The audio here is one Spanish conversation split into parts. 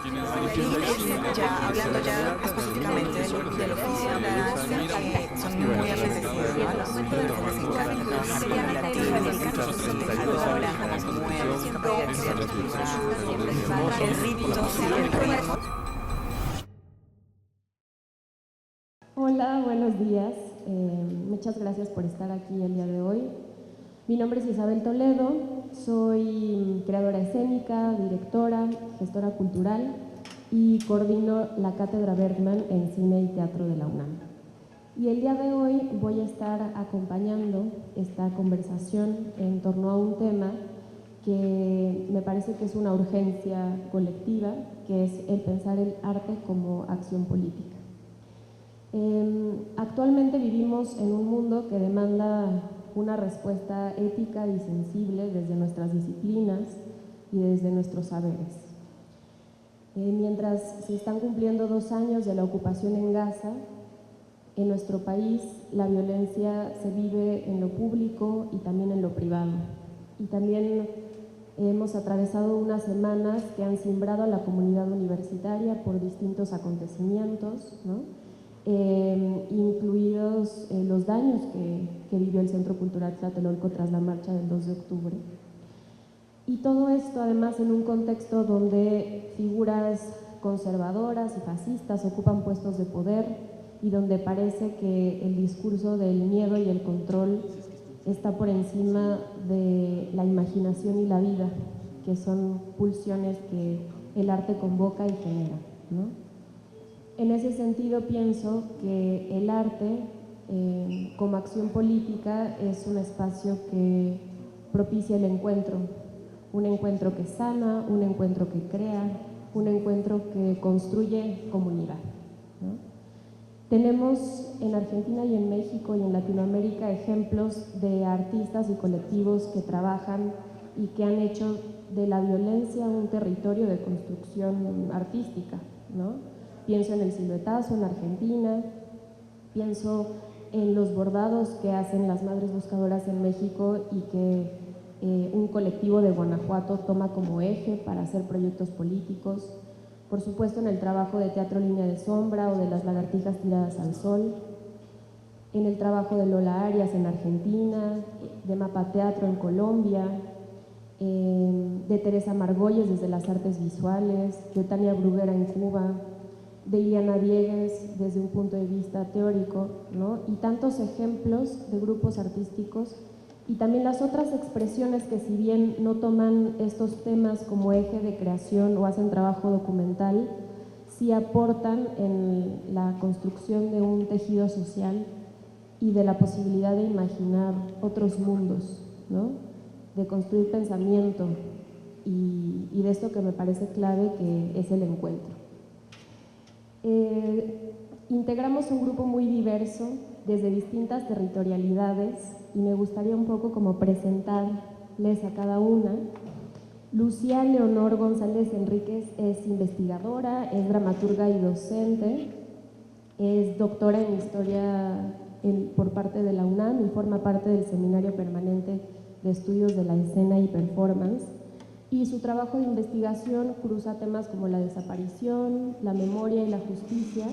Ya hablando ya específicamente de lo que hicieron son muy apetecidos, ¿no? A los les encanta trabajar con el artista, ahora las mujeres, capacidad creativa, el ritmo, siempre. Hola, buenos días. Muchas gracias por estar aquí el día de hoy. Mi nombre es Isabel Toledo, soy creadora escénica, directora, gestora cultural y coordino la Cátedra Bergman en Cine y Teatro de la UNAM. Y el día de hoy voy a estar acompañando esta conversación en torno a un tema que me parece que es una urgencia colectiva, que es el pensar el arte como acción política. Actualmente vivimos en un mundo que demanda una respuesta ética y sensible desde nuestras disciplinas y desde nuestros saberes. Mientras se están cumpliendo 2 años de la ocupación en Gaza, en nuestro país la violencia se vive en lo público y también en lo privado. Y también hemos atravesado unas semanas que han cimbrado a la comunidad universitaria por distintos acontecimientos, ¿no? Incluidos los daños que vivió el Centro Cultural Tlatelolco tras la marcha del 2 de octubre. Y todo esto además en un contexto donde figuras conservadoras y fascistas ocupan puestos de poder y donde parece que el discurso del miedo y el control está por encima de la imaginación y la vida, que son pulsiones que el arte convoca y genera, ¿no? En ese sentido pienso que el arte como acción política es un espacio que propicia el encuentro, un encuentro que sana, un encuentro que crea, un encuentro que construye comunidad, ¿no? Tenemos en Argentina y en México y en Latinoamérica ejemplos de artistas y colectivos que trabajan y que han hecho de la violencia un territorio de construcción artística, ¿no? Pienso en el siluetazo en Argentina, pienso en los bordados que hacen las madres buscadoras en México y que un colectivo de Guanajuato toma como eje para hacer proyectos políticos. Por supuesto, en el trabajo de Teatro Línea de Sombra o de las lagartijas tiradas al sol, en el trabajo de Lola Arias en Argentina, de Mapa Teatro en Colombia, de Teresa Margolles desde las artes visuales, de Tania Bruguera en Cuba, de Iliana Diegues desde un punto de vista teórico, ¿no? Y tantos ejemplos de grupos artísticos y también las otras expresiones que, si bien no toman estos temas como eje de creación o hacen trabajo documental, sí aportan en la construcción de un tejido social y de la posibilidad de imaginar otros mundos, ¿no? De construir pensamiento y de esto que me parece clave, que es el encuentro. Integramos un grupo muy diverso desde distintas territorialidades y me gustaría un poco como presentarles a cada una. Lucía Leonor González Enríquez es investigadora, es dramaturga y docente, es doctora en Historia por parte de la UNAM y forma parte del Seminario Permanente de Estudios de la Escena y Performance. Y su trabajo de investigación cruza temas como la desaparición, la memoria y la justicia,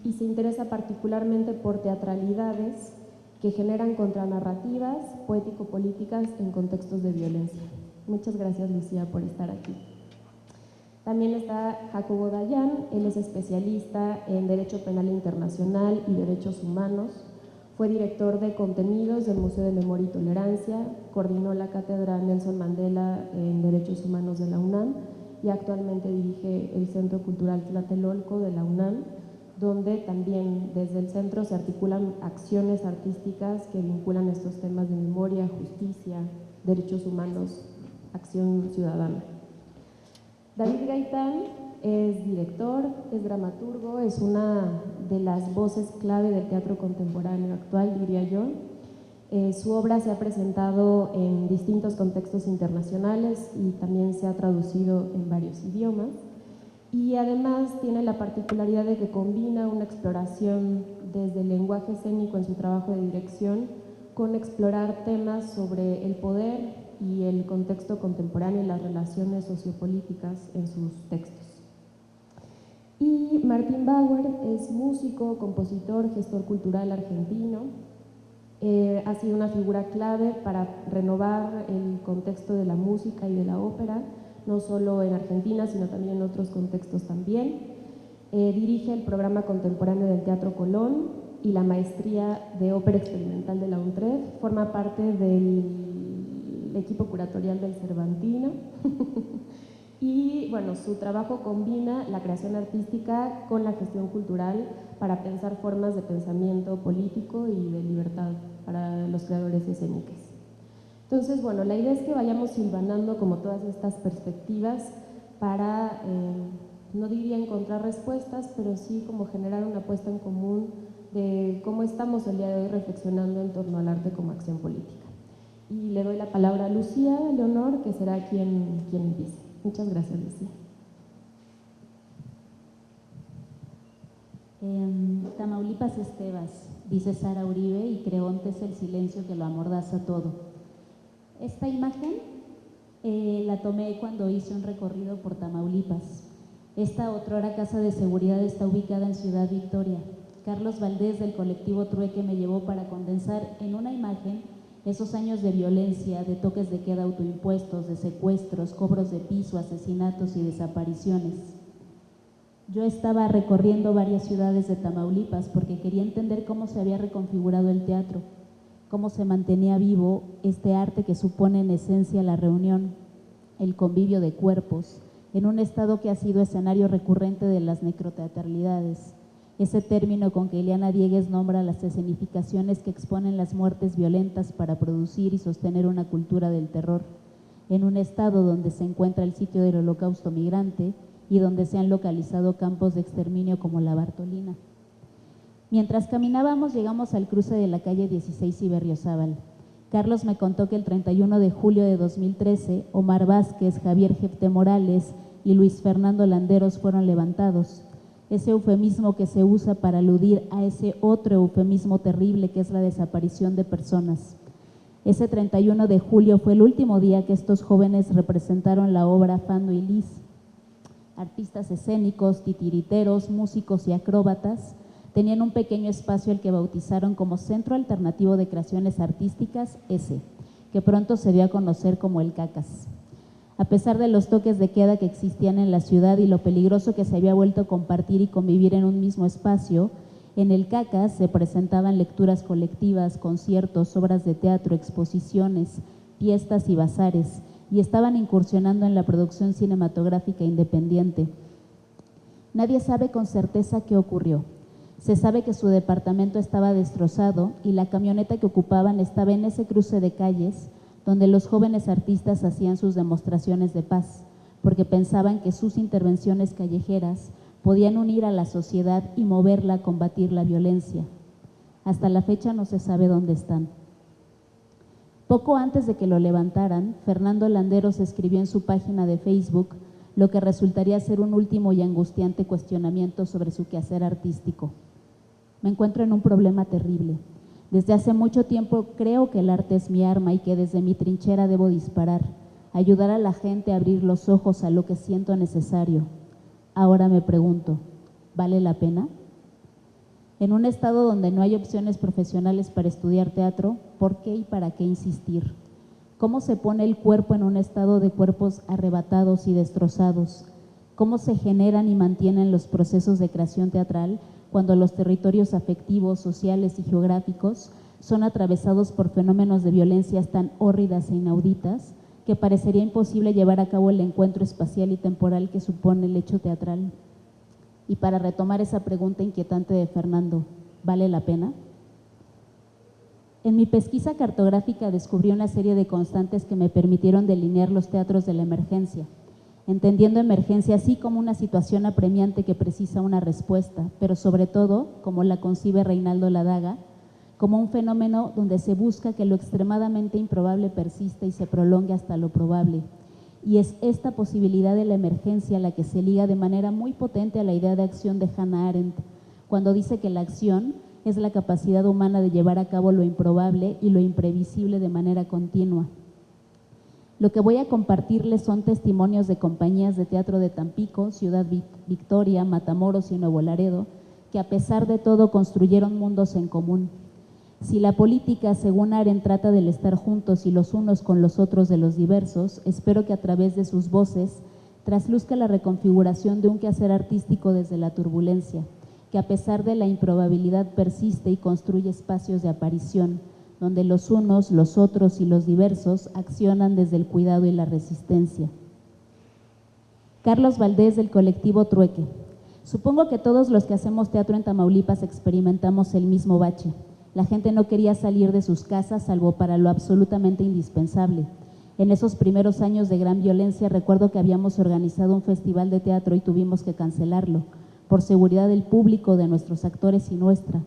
y se interesa particularmente por teatralidades que generan contranarrativas poético-políticas en contextos de violencia. Muchas gracias, Lucía, por estar aquí. También está Jacobo Dayan, él es especialista en Derecho Penal Internacional y Derechos Humanos. Fue director de contenidos del Museo de Memoria y Tolerancia, coordinó la Cátedra Nelson Mandela en Derechos Humanos de la UNAM y actualmente dirige el Centro Cultural Tlatelolco de la UNAM, donde también desde el centro se articulan acciones artísticas que vinculan estos temas de memoria, justicia, derechos humanos, acción ciudadana. David Gaitán es director, es dramaturgo, es una de las voces clave del teatro contemporáneo actual, diría yo. Su obra se ha presentado en distintos contextos internacionales y también se ha traducido en varios idiomas. Y además tiene la particularidad de que combina una exploración desde el lenguaje escénico en su trabajo de dirección con explorar temas sobre el poder y el contexto contemporáneo y las relaciones sociopolíticas en sus textos. Y Martín Bauer es músico, compositor, gestor cultural argentino. Ha sido una figura clave para renovar el contexto de la música y de la ópera, no solo en Argentina, sino también en otros contextos también. Dirige el programa contemporáneo del Teatro Colón y la maestría de ópera experimental de la UNTREF. Forma parte del equipo curatorial del Cervantino. Y bueno, su trabajo combina la creación artística con la gestión cultural para pensar formas de pensamiento político y de libertad para los creadores escénicos. Entonces, bueno, la idea es que vayamos hilvanando como todas estas perspectivas para, no diría encontrar respuestas, pero sí como generar una puesta en común de cómo estamos el día de hoy reflexionando en torno al arte como acción política. Y le doy la palabra a Lucía Leonor, que será quien empiece. Muchas gracias, Lucía. Tamaulipas es Tebas, dice Sara Uribe, y Creonte es el silencio que lo amordaza todo. Esta imagen la tomé cuando hice un recorrido por Tamaulipas. Esta otrora casa de seguridad está ubicada en Ciudad Victoria. Carlos Valdés del colectivo Trueque me llevó para condensar en una imagen esos años de violencia, de toques de queda autoimpuestos, de secuestros, cobros de piso, asesinatos y desapariciones. Yo estaba recorriendo varias ciudades de Tamaulipas porque quería entender cómo se había reconfigurado el teatro, cómo se mantenía vivo este arte que supone en esencia la reunión, el convivio de cuerpos, en un estado que ha sido escenario recurrente de las necroteatralidades. Ese término con que Ileana Diegues nombra las escenificaciones que exponen las muertes violentas para producir y sostener una cultura del terror, en un estado donde se encuentra el sitio del Holocausto migrante y donde se han localizado campos de exterminio como la Bartolina. Mientras caminábamos, llegamos al cruce de la calle 16 y Berriozábal. Carlos me contó que el 31 de julio de 2013, Omar Vázquez, Javier Jefte Morales y Luis Fernando Landeros fueron levantados. Ese eufemismo que se usa para aludir a ese otro eufemismo terrible que es la desaparición de personas. Ese 31 de julio fue el último día que estos jóvenes representaron la obra Fando y Lis. Artistas escénicos, titiriteros, músicos y acróbatas tenían un pequeño espacio al que bautizaron como Centro Alternativo de Creaciones Artísticas, que pronto se dio a conocer como el CACAS. A pesar de los toques de queda que existían en la ciudad y lo peligroso que se había vuelto compartir y convivir en un mismo espacio, en el CACAS se presentaban lecturas colectivas, conciertos, obras de teatro, exposiciones, fiestas y bazares, y estaban incursionando en la producción cinematográfica independiente. Nadie sabe con certeza qué ocurrió. Se sabe que su departamento estaba destrozado y la camioneta que ocupaban estaba en ese cruce de calles donde los jóvenes artistas hacían sus demostraciones de paz, porque pensaban que sus intervenciones callejeras podían unir a la sociedad y moverla a combatir la violencia. Hasta la fecha no se sabe dónde están. Poco antes de que lo levantaran, Fernando Landeros escribió en su página de Facebook lo que resultaría ser un último y angustiante cuestionamiento sobre su quehacer artístico. Me encuentro en un problema terrible. Desde hace mucho tiempo creo que el arte es mi arma y que desde mi trinchera debo disparar, ayudar a la gente a abrir los ojos a lo que siento necesario. Ahora me pregunto, ¿vale la pena? En un estado donde no hay opciones profesionales para estudiar teatro, ¿por qué y para qué insistir? ¿Cómo se pone el cuerpo en un estado de cuerpos arrebatados y destrozados? ¿Cómo se generan y mantienen los procesos de creación teatral cuando los territorios afectivos, sociales y geográficos son atravesados por fenómenos de violencias tan hórridas e inauditas que parecería imposible llevar a cabo el encuentro espacial y temporal que supone el hecho teatral? Y para retomar esa pregunta inquietante de Fernando, ¿vale la pena? En mi pesquisa cartográfica descubrí una serie de constantes que me permitieron delinear los teatros de la emergencia, entendiendo emergencia así como una situación apremiante que precisa una respuesta, pero sobre todo, como la concibe Reinaldo Ladaga, como un fenómeno donde se busca que lo extremadamente improbable persista y se prolongue hasta lo probable. Y es esta posibilidad de la emergencia la que se liga de manera muy potente a la idea de acción de Hannah Arendt, cuando dice que la acción es la capacidad humana de llevar a cabo lo improbable y lo imprevisible de manera continua. Lo que voy a compartirles son testimonios de compañías de teatro de Tampico, Ciudad Victoria, Matamoros y Nuevo Laredo, que a pesar de todo construyeron mundos en común. Si la política, según Aren, trata del estar juntos y los unos con los otros de los diversos, espero que a través de sus voces trasluzca la reconfiguración de un quehacer artístico desde la turbulencia, que a pesar de la improbabilidad persiste y construye espacios de aparición, donde los unos, los otros y los diversos accionan desde el cuidado y la resistencia. Carlos Valdés, del colectivo Trueque. Supongo que todos los que hacemos teatro en Tamaulipas experimentamos el mismo bache. La gente no quería salir de sus casas salvo para lo absolutamente indispensable. En esos primeros años de gran violencia recuerdo que habíamos organizado un festival de teatro y tuvimos que cancelarlo, por seguridad del público, de nuestros actores y nuestra.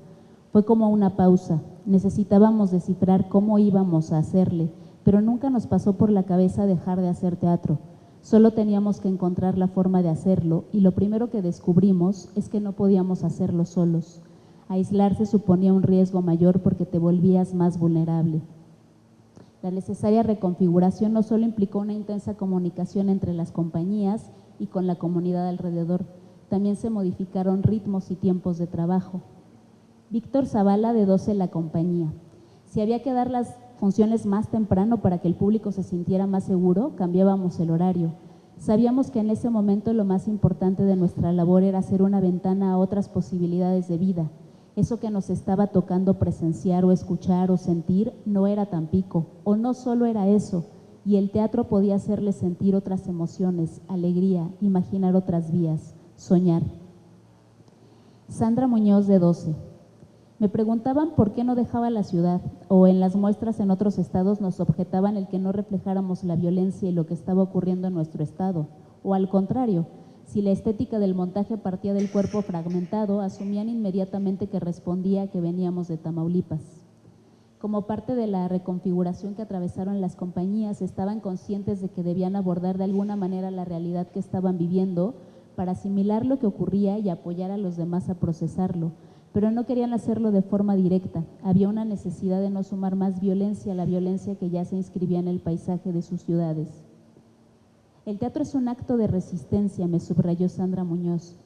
Fue como una pausa. Necesitábamos descifrar cómo íbamos a hacerle, pero nunca nos pasó por la cabeza dejar de hacer teatro. Solo teníamos que encontrar la forma de hacerlo y lo primero que descubrimos es que no podíamos hacerlo solos. Aislarse suponía un riesgo mayor porque te volvías más vulnerable. La necesaria reconfiguración no solo implicó una intensa comunicación entre las compañías y con la comunidad alrededor, también se modificaron ritmos y tiempos de trabajo. Víctor Zavala, de 12 La Compañía. Si había que dar las funciones más temprano para que el público se sintiera más seguro, cambiábamos el horario. Sabíamos que en ese momento lo más importante de nuestra labor era ser una ventana a otras posibilidades de vida. Eso que nos estaba tocando presenciar o escuchar o sentir no era Tampico, o no solo era eso, y el teatro podía hacerle sentir otras emociones, alegría, imaginar otras vías, soñar. Sandra Muñoz, de 12. Me preguntaban por qué no dejaba la ciudad, o en las muestras en otros estados nos objetaban el que no reflejáramos la violencia y lo que estaba ocurriendo en nuestro estado, o al contrario, si la estética del montaje partía del cuerpo fragmentado, asumían inmediatamente que respondía que veníamos de Tamaulipas. Como parte de la reconfiguración que atravesaron las compañías, estaban conscientes de que debían abordar de alguna manera la realidad que estaban viviendo para asimilar lo que ocurría y apoyar a los demás a procesarlo, pero no querían hacerlo de forma directa. Había una necesidad de no sumar más violencia a la violencia que ya se inscribía en el paisaje de sus ciudades. El teatro es un acto de resistencia, me subrayó Sandra Muñoz,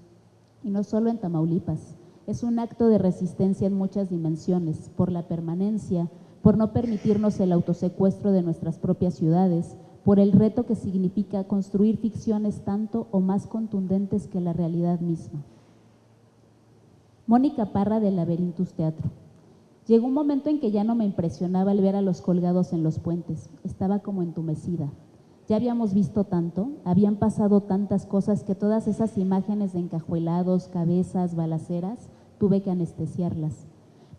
y no solo en Tamaulipas. Es un acto de resistencia en muchas dimensiones, por la permanencia, por no permitirnos el autosecuestro de nuestras propias ciudades, por el reto que significa construir ficciones tanto o más contundentes que la realidad misma. Mónica Parra, de Laberintus Teatro. Llegó un momento en que ya no me impresionaba el ver a los colgados en los puentes. Estaba como entumecida. Ya habíamos visto tanto, habían pasado tantas cosas que todas esas imágenes de encajuelados, cabezas, balaceras, tuve que anestesiarlas.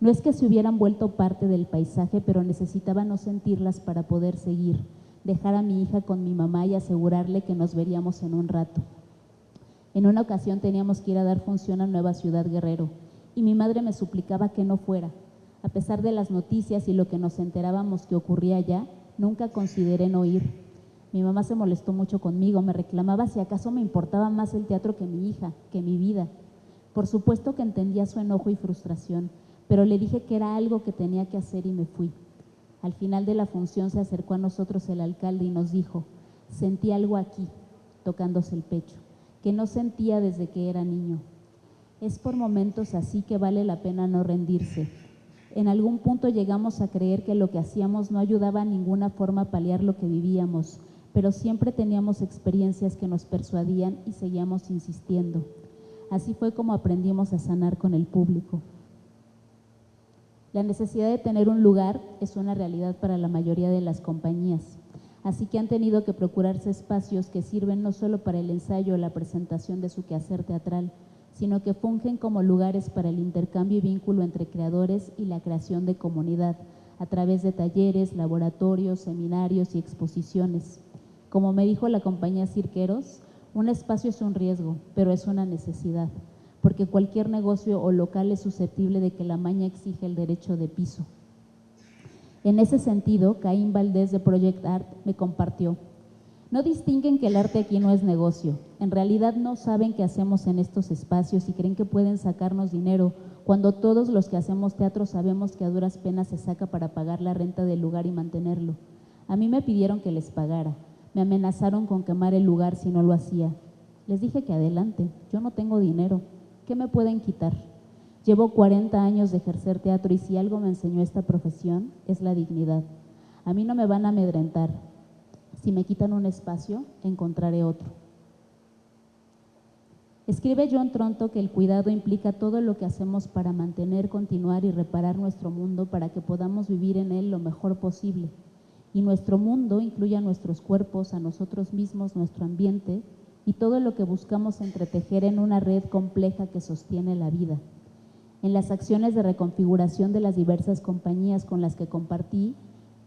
No es que se hubieran vuelto parte del paisaje, pero necesitaba no sentirlas para poder seguir, dejar a mi hija con mi mamá y asegurarle que nos veríamos en un rato. En una ocasión teníamos que ir a dar función a Nueva Ciudad Guerrero y mi madre me suplicaba que no fuera. A pesar de las noticias y lo que nos enterábamos que ocurría allá, nunca consideré no ir. Mi mamá se molestó mucho conmigo, me reclamaba si acaso me importaba más el teatro que mi hija, que mi vida. Por supuesto que entendía su enojo y frustración, pero le dije que era algo que tenía que hacer y me fui. Al final de la función se acercó a nosotros el alcalde y nos dijo, sentí algo aquí, tocándose el pecho, que no sentía desde que era niño. Es por momentos así que vale la pena no rendirse. En algún punto llegamos a creer que lo que hacíamos no ayudaba en ninguna forma a paliar lo que vivíamos, pero siempre teníamos experiencias que nos persuadían y seguíamos insistiendo. Así fue como aprendimos a sanar con el público. La necesidad de tener un lugar es una realidad para la mayoría de las compañías, así que han tenido que procurarse espacios que sirven no solo para el ensayo o la presentación de su quehacer teatral, sino que fungen como lugares para el intercambio y vínculo entre creadores y la creación de comunidad, a través de talleres, laboratorios, seminarios y exposiciones. Como me dijo la compañía Cirqueros, un espacio es un riesgo, pero es una necesidad, porque cualquier negocio o local es susceptible de que la maña exige el derecho de piso. En ese sentido, Caín Valdés de Project Art me compartió: no distinguen que el arte aquí no es negocio, en realidad no saben qué hacemos en estos espacios y creen que pueden sacarnos dinero, cuando todos los que hacemos teatro sabemos que a duras penas se saca para pagar la renta del lugar y mantenerlo. A mí me pidieron que les pagara. Me amenazaron con quemar el lugar si no lo hacía. Les dije que adelante, yo no tengo dinero. ¿Qué me pueden quitar? Llevo 40 años de ejercer teatro y si algo me enseñó esta profesión es la dignidad. A mí no me van a amedrentar. Si me quitan un espacio, encontraré otro. Escribe John Tronto que el cuidado implica todo lo que hacemos para mantener, continuar y reparar nuestro mundo para que podamos vivir en él lo mejor posible. Y nuestro mundo incluye a nuestros cuerpos, a nosotros mismos, nuestro ambiente y todo lo que buscamos entretejer en una red compleja que sostiene la vida. En las acciones de reconfiguración de las diversas compañías con las que compartí,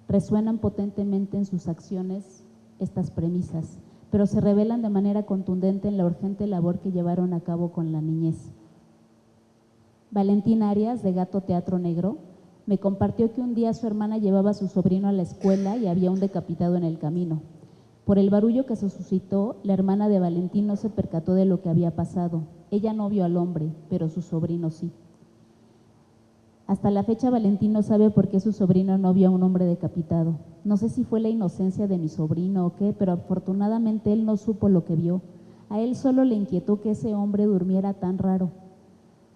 resuenan potentemente en sus acciones estas premisas, pero se revelan de manera contundente en la urgente labor que llevaron a cabo con la niñez. Valentín Arias, de Gato Teatro Negro, me compartió que un día su hermana llevaba a su sobrino a la escuela y había un decapitado en el camino. Por el barullo que se suscitó, la hermana de Valentín no se percató de lo que había pasado. Ella no vio al hombre, pero su sobrino sí. Hasta la fecha Valentín no sabe por qué su sobrino no vio a un hombre decapitado. No sé si fue la inocencia de mi sobrino o qué, pero afortunadamente él no supo lo que vio. A él solo le inquietó que ese hombre durmiera tan raro.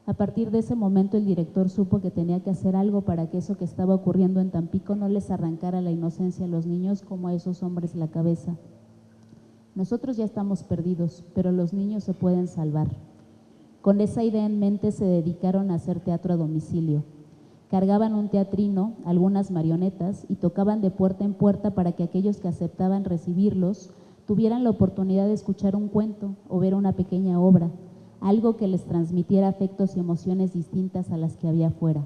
A partir de ese momento el director supo que tenía que hacer algo para que eso que estaba ocurriendo en Tampico no les arrancara la inocencia a los niños como a esos hombres la cabeza. Nosotros ya estamos perdidos, pero los niños se pueden salvar. Con esa idea en mente se dedicaron a hacer teatro a domicilio. Cargaban un teatrino, algunas marionetas y tocaban de puerta en puerta para que aquellos que aceptaban recibirlos tuvieran la oportunidad de escuchar un cuento o ver una pequeña obra, algo que les transmitiera afectos y emociones distintas a las que había afuera.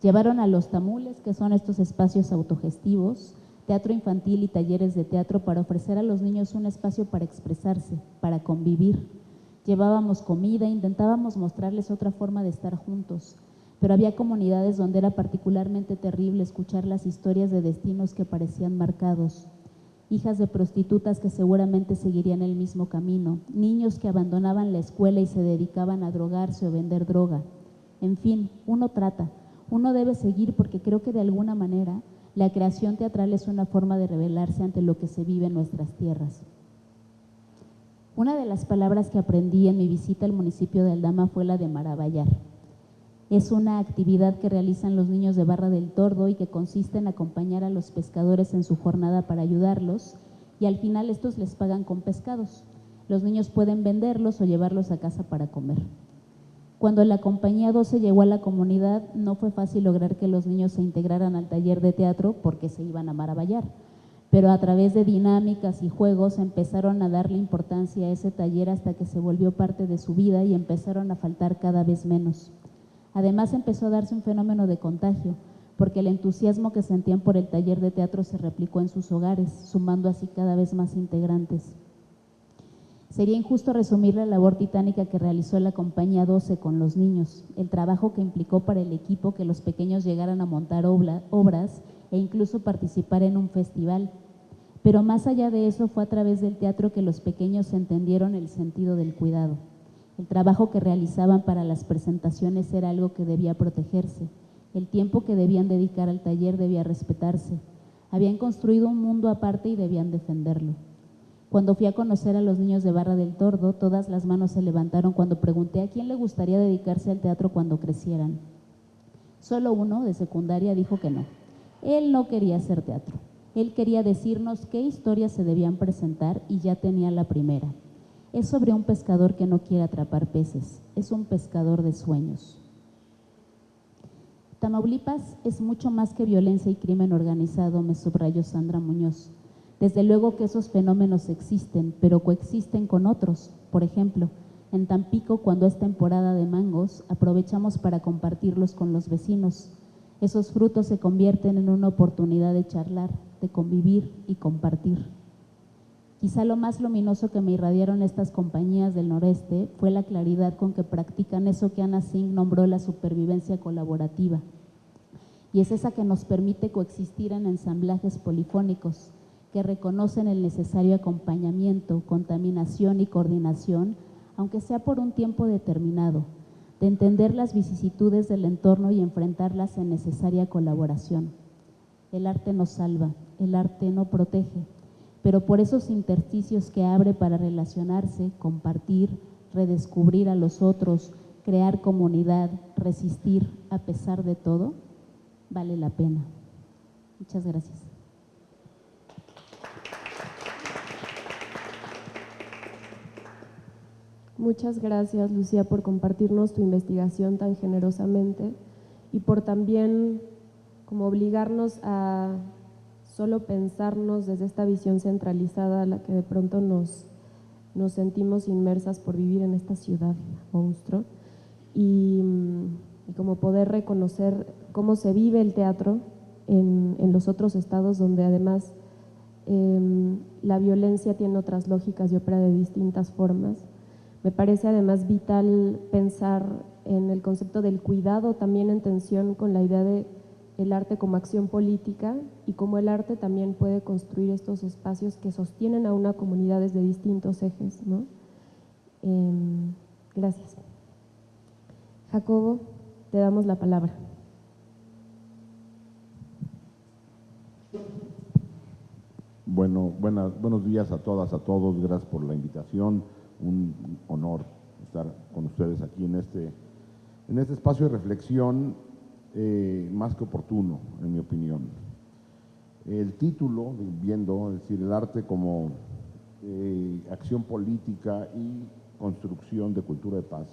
Llevaron a los tamules, que son estos espacios autogestivos, teatro infantil y talleres de teatro para ofrecer a los niños un espacio para expresarse, para convivir. Llevábamos comida, intentábamos mostrarles otra forma de estar juntos, pero había comunidades donde era particularmente terrible escuchar las historias de destinos que parecían marcados. Hijas de prostitutas que seguramente seguirían el mismo camino, niños que abandonaban la escuela y se dedicaban a drogarse o vender droga. En fin, uno trata, uno debe seguir porque creo que de alguna manera la creación teatral es una forma de rebelarse ante lo que se vive en nuestras tierras. Una de las palabras que aprendí en mi visita al municipio de Aldama fue la de maravillar. Es una actividad que realizan los niños de Barra del Tordo y que consiste en acompañar a los pescadores en su jornada para ayudarlos y al final estos les pagan con pescados. Los niños pueden venderlos o llevarlos a casa para comer. Cuando la Compañía 12 llegó a la comunidad, no fue fácil lograr que los niños se integraran al taller de teatro porque se iban a maravillar, pero a través de dinámicas y juegos empezaron a darle importancia a ese taller hasta que se volvió parte de su vida y empezaron a faltar cada vez menos. Además empezó a darse un fenómeno de contagio, porque el entusiasmo que sentían por el taller de teatro se replicó en sus hogares, sumando así cada vez más integrantes. Sería injusto resumir la labor titánica que realizó la Compañía 12 con los niños, el trabajo que implicó para el equipo que los pequeños llegaran a montar obras e incluso participar en un festival. Pero más allá de eso fue a través del teatro que los pequeños entendieron el sentido del cuidado. El trabajo que realizaban para las presentaciones era algo que debía protegerse. El tiempo que debían dedicar al taller debía respetarse. Habían construido un mundo aparte y debían defenderlo. Cuando fui a conocer a los niños de Barra del Tordo, todas las manos se levantaron cuando pregunté a quién le gustaría dedicarse al teatro cuando crecieran. Solo uno, de secundaria, dijo que no. Él no quería hacer teatro. Él quería decirnos qué historias se debían presentar y ya tenía la primera. Es sobre un pescador que no quiere atrapar peces, es un pescador de sueños. Tamaulipas es mucho más que violencia y crimen organizado, me subrayó Sandra Muñoz. Desde luego que esos fenómenos existen, pero coexisten con otros. Por ejemplo, en Tampico, cuando es temporada de mangos, aprovechamos para compartirlos con los vecinos. Esos frutos se convierten en una oportunidad de charlar, de convivir y compartir. Quizá lo más luminoso que me irradiaron estas compañías del noreste fue la claridad con que practican eso que Ana Singh nombró la supervivencia colaborativa. Y es esa que nos permite coexistir en ensamblajes polifónicos, que reconocen el necesario acompañamiento, contaminación y coordinación, aunque sea por un tiempo determinado, de entender las vicisitudes del entorno y enfrentarlas en necesaria colaboración. El arte no salva, el arte no protege, pero por esos intersticios que abre para relacionarse, compartir, redescubrir a los otros, crear comunidad, resistir a pesar de todo, vale la pena. Muchas gracias. Muchas gracias, Lucía, por compartirnos tu investigación tan generosamente y por también como obligarnos a solo pensarnos desde esta visión centralizada a la que de pronto nos sentimos inmersas por vivir en esta ciudad monstruo y como poder reconocer cómo se vive el teatro en los otros estados donde además la violencia tiene otras lógicas y opera de distintas formas. Me parece además vital pensar en el concepto del cuidado también en tensión con la idea de el arte como acción política y cómo el arte también puede construir estos espacios que sostienen a una comunidad desde distintos ejes, ¿no? Gracias. Jacobo, te damos la palabra. Bueno, buenos días a todas, a todos. Gracias por la invitación. Un honor estar con ustedes aquí en este espacio de reflexión más que oportuno, en mi opinión. El título, viendo, es decir, el arte como acción política y construcción de cultura de paz,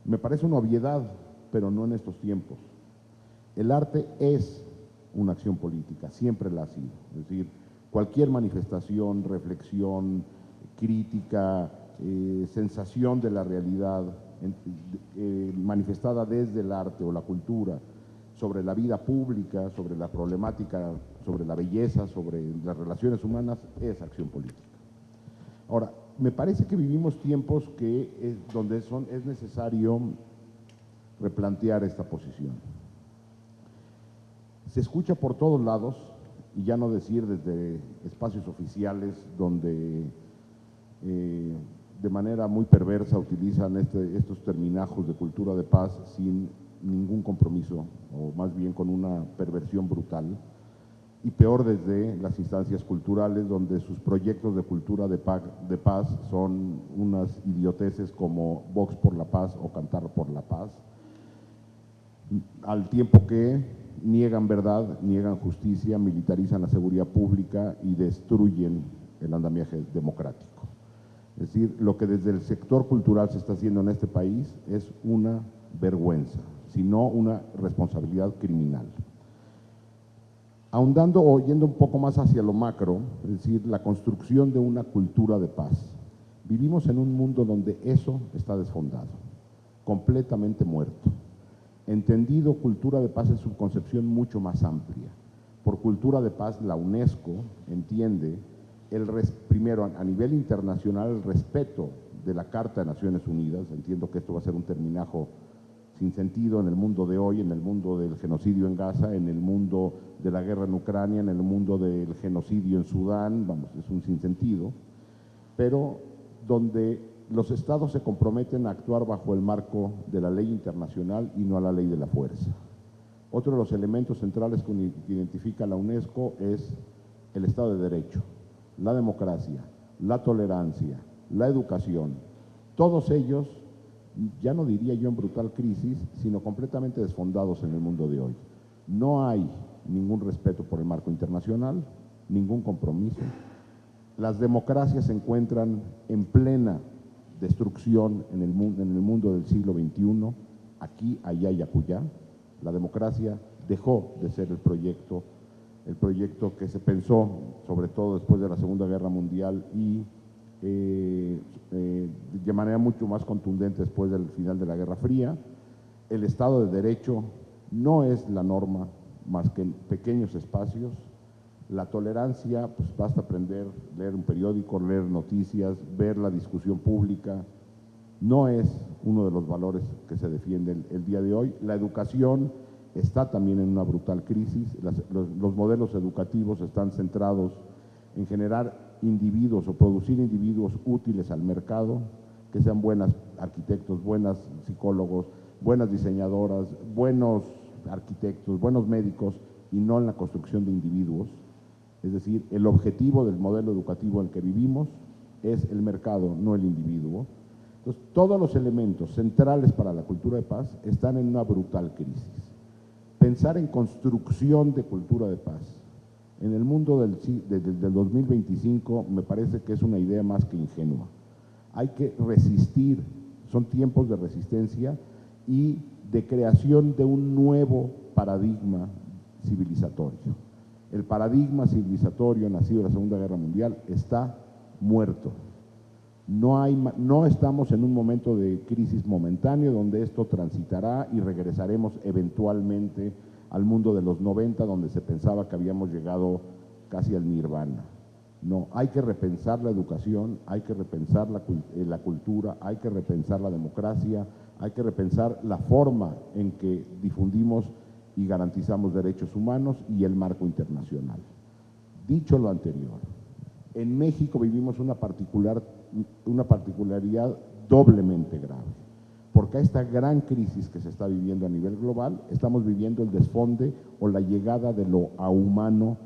me parece una obviedad, pero no en estos tiempos. El arte es una acción política, siempre la ha sido. Es decir, cualquier manifestación, reflexión, crítica, sensación de la realidad manifestada desde el arte o la cultura sobre la vida pública, sobre la problemática, sobre la belleza, sobre las relaciones humanas, es acción política. Ahora, me parece que vivimos tiempos donde es necesario replantear esta posición. Se escucha por todos lados, y ya no decir desde espacios oficiales donde de manera muy perversa utilizan estos terminajos de cultura de paz sin ningún compromiso, o más bien con una perversión brutal, y peor desde las instancias culturales, donde sus proyectos de cultura de paz son unas idioteces como Vox por la Paz o Cantar por la Paz, al tiempo que niegan verdad, niegan justicia, militarizan la seguridad pública y destruyen el andamiaje democrático. Es decir, lo que desde el sector cultural se está haciendo en este país es una vergüenza, sino una responsabilidad criminal. Ahondando o yendo un poco más hacia lo macro, es decir, la construcción de una cultura de paz. Vivimos en un mundo donde eso está desfondado, completamente muerto. Entendido cultura de paz en su concepción mucho más amplia. Por cultura de paz, la UNESCO entiende primero, a nivel internacional, el respeto de la Carta de Naciones Unidas. Entiendo que esto va a ser un terminajo sin sentido en el mundo de hoy, en el mundo del genocidio en Gaza, en el mundo de la guerra en Ucrania, en el mundo del genocidio en Sudán, vamos, es un sinsentido, pero donde los estados se comprometen a actuar bajo el marco de la ley internacional y no a la ley de la fuerza. Otro de los elementos centrales que identifica la UNESCO es el Estado de Derecho, la democracia, la tolerancia, la educación, todos ellos, ya no diría yo en brutal crisis, sino completamente desfondados en el mundo de hoy. No hay ningún respeto por el marco internacional, ningún compromiso. Las democracias se encuentran en plena destrucción en el mundo del siglo XXI, aquí, allá y acullá. La democracia dejó de ser el proyecto que se pensó, sobre todo después de la Segunda Guerra Mundial y de manera mucho más contundente después del final de la Guerra Fría. El Estado de Derecho no es la norma más que en pequeños espacios. La tolerancia, pues basta aprender, leer un periódico, leer noticias, ver la discusión pública, no es uno de los valores que se defiende el día de hoy. La educación está también en una brutal crisis. Los modelos educativos están centrados en generar individuos o producir individuos útiles al mercado, que sean buenos arquitectos, buenos psicólogos, buenas diseñadoras, buenos arquitectos, buenos médicos, y no en la construcción de individuos. Es decir, el objetivo del modelo educativo en el que vivimos es el mercado, no el individuo. Entonces, todos los elementos centrales para la cultura de paz están en una brutal crisis. Pensar en construcción de cultura de paz en el mundo del 2025 me parece que es una idea más que ingenua. Hay que resistir, son tiempos de resistencia y de creación de un nuevo paradigma civilizatorio. El paradigma civilizatorio nacido de la Segunda Guerra Mundial está muerto. No estamos en un momento de crisis momentáneo donde esto transitará y regresaremos eventualmente al mundo de los 90, donde se pensaba que habíamos llegado casi al nirvana. No, hay que repensar la educación, hay que repensar la cultura, hay que repensar la democracia, hay que repensar la forma en que difundimos y garantizamos derechos humanos y el marco internacional. Dicho lo anterior, en México vivimos una particularidad doblemente grave, porque a esta gran crisis que se está viviendo a nivel global, estamos viviendo el desfonde o la llegada de lo ahumano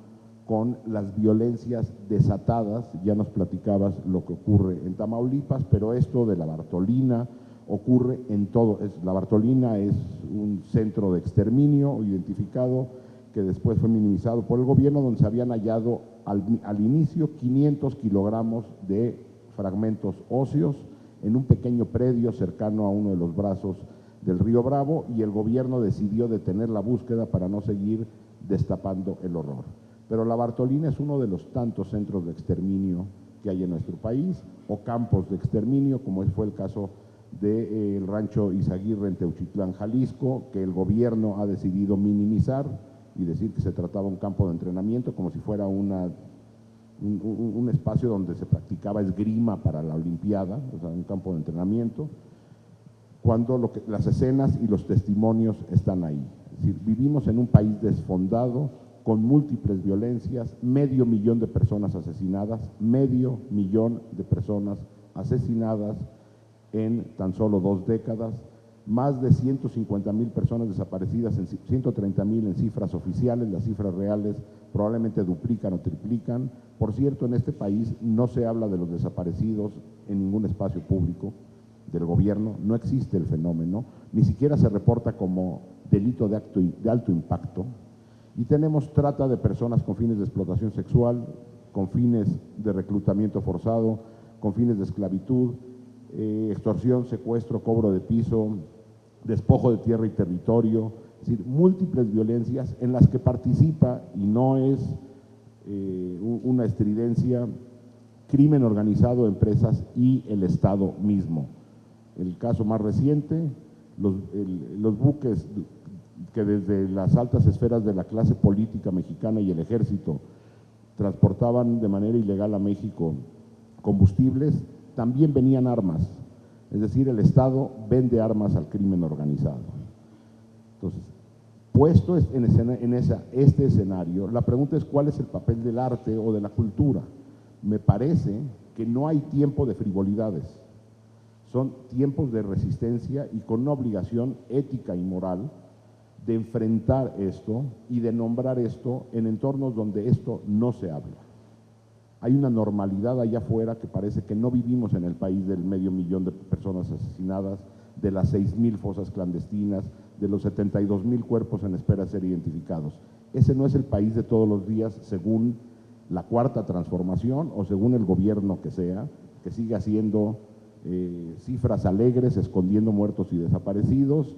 con las violencias desatadas. Ya nos platicabas lo que ocurre en Tamaulipas, pero esto de la Bartolina ocurre en todo. La Bartolina es un centro de exterminio identificado que después fue minimizado por el gobierno, donde se habían hallado al inicio 500 kilogramos de fragmentos óseos en un pequeño predio cercano a uno de los brazos del río Bravo, y el gobierno decidió detener la búsqueda para no seguir destapando el horror. Pero la Bartolina es uno de los tantos centros de exterminio que hay en nuestro país, o campos de exterminio, como fue el caso del rancho Izaguirre en Teuchitlán, Jalisco, que el gobierno ha decidido minimizar y decir que se trataba de un campo de entrenamiento, como si fuera un espacio donde se practicaba esgrima para la Olimpiada, o sea, un campo de entrenamiento, cuando las escenas y los testimonios están ahí. Es decir, vivimos en un país desfondado, con múltiples violencias, 500,000 de personas asesinadas, 500,000 de personas asesinadas en tan solo 2 décadas, más de 150,000 personas desaparecidas, 130,000 en cifras oficiales, las cifras reales probablemente duplican o triplican. Por cierto, en este país no se habla de los desaparecidos en ningún espacio público del gobierno, no existe el fenómeno, ni siquiera se reporta como delito de alto impacto. Y tenemos trata de personas con fines de explotación sexual, con fines de reclutamiento forzado, con fines de esclavitud, extorsión, secuestro, cobro de piso, despojo de tierra y territorio, es decir, múltiples violencias en las que participa, y no es una estridencia, crimen organizado, empresas y el Estado mismo. El caso más reciente, los buques que desde las altas esferas de la clase política mexicana y el ejército transportaban de manera ilegal a México combustibles, también venían armas. Es decir, el Estado vende armas al crimen organizado. Entonces, puesto en este escenario, la pregunta es ¿cuál es el papel del arte o de la cultura? Me parece que no hay tiempo de frivolidades, son tiempos de resistencia y con una obligación ética y moral de enfrentar esto y de nombrar esto en entornos donde esto no se habla. Hay una normalidad allá afuera que parece que no vivimos en el país del 500,000 de personas asesinadas, de las 6,000 fosas clandestinas, de los 72,000 cuerpos en espera de ser identificados. Ese no es el país de todos los días, según la Cuarta Transformación o según el gobierno que sea, que sigue haciendo cifras alegres, escondiendo muertos y desaparecidos,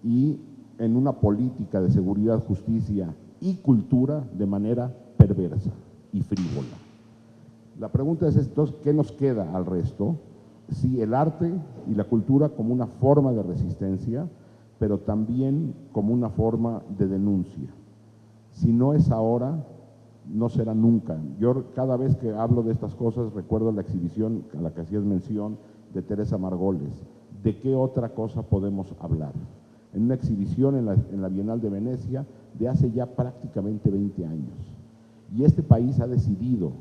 y en una política de seguridad, justicia y cultura de manera perversa y frívola. La pregunta es entonces, ¿qué nos queda al resto? Sí, el arte y la cultura como una forma de resistencia, pero también como una forma de denuncia. Si no es ahora, no será nunca. Yo cada vez que hablo de estas cosas recuerdo la exhibición a la que hacías mención de Teresa Margoles. ¿De qué otra cosa podemos hablar? En una exhibición en la Bienal de Venecia de hace ya prácticamente 20 años. Y este país ha decidido,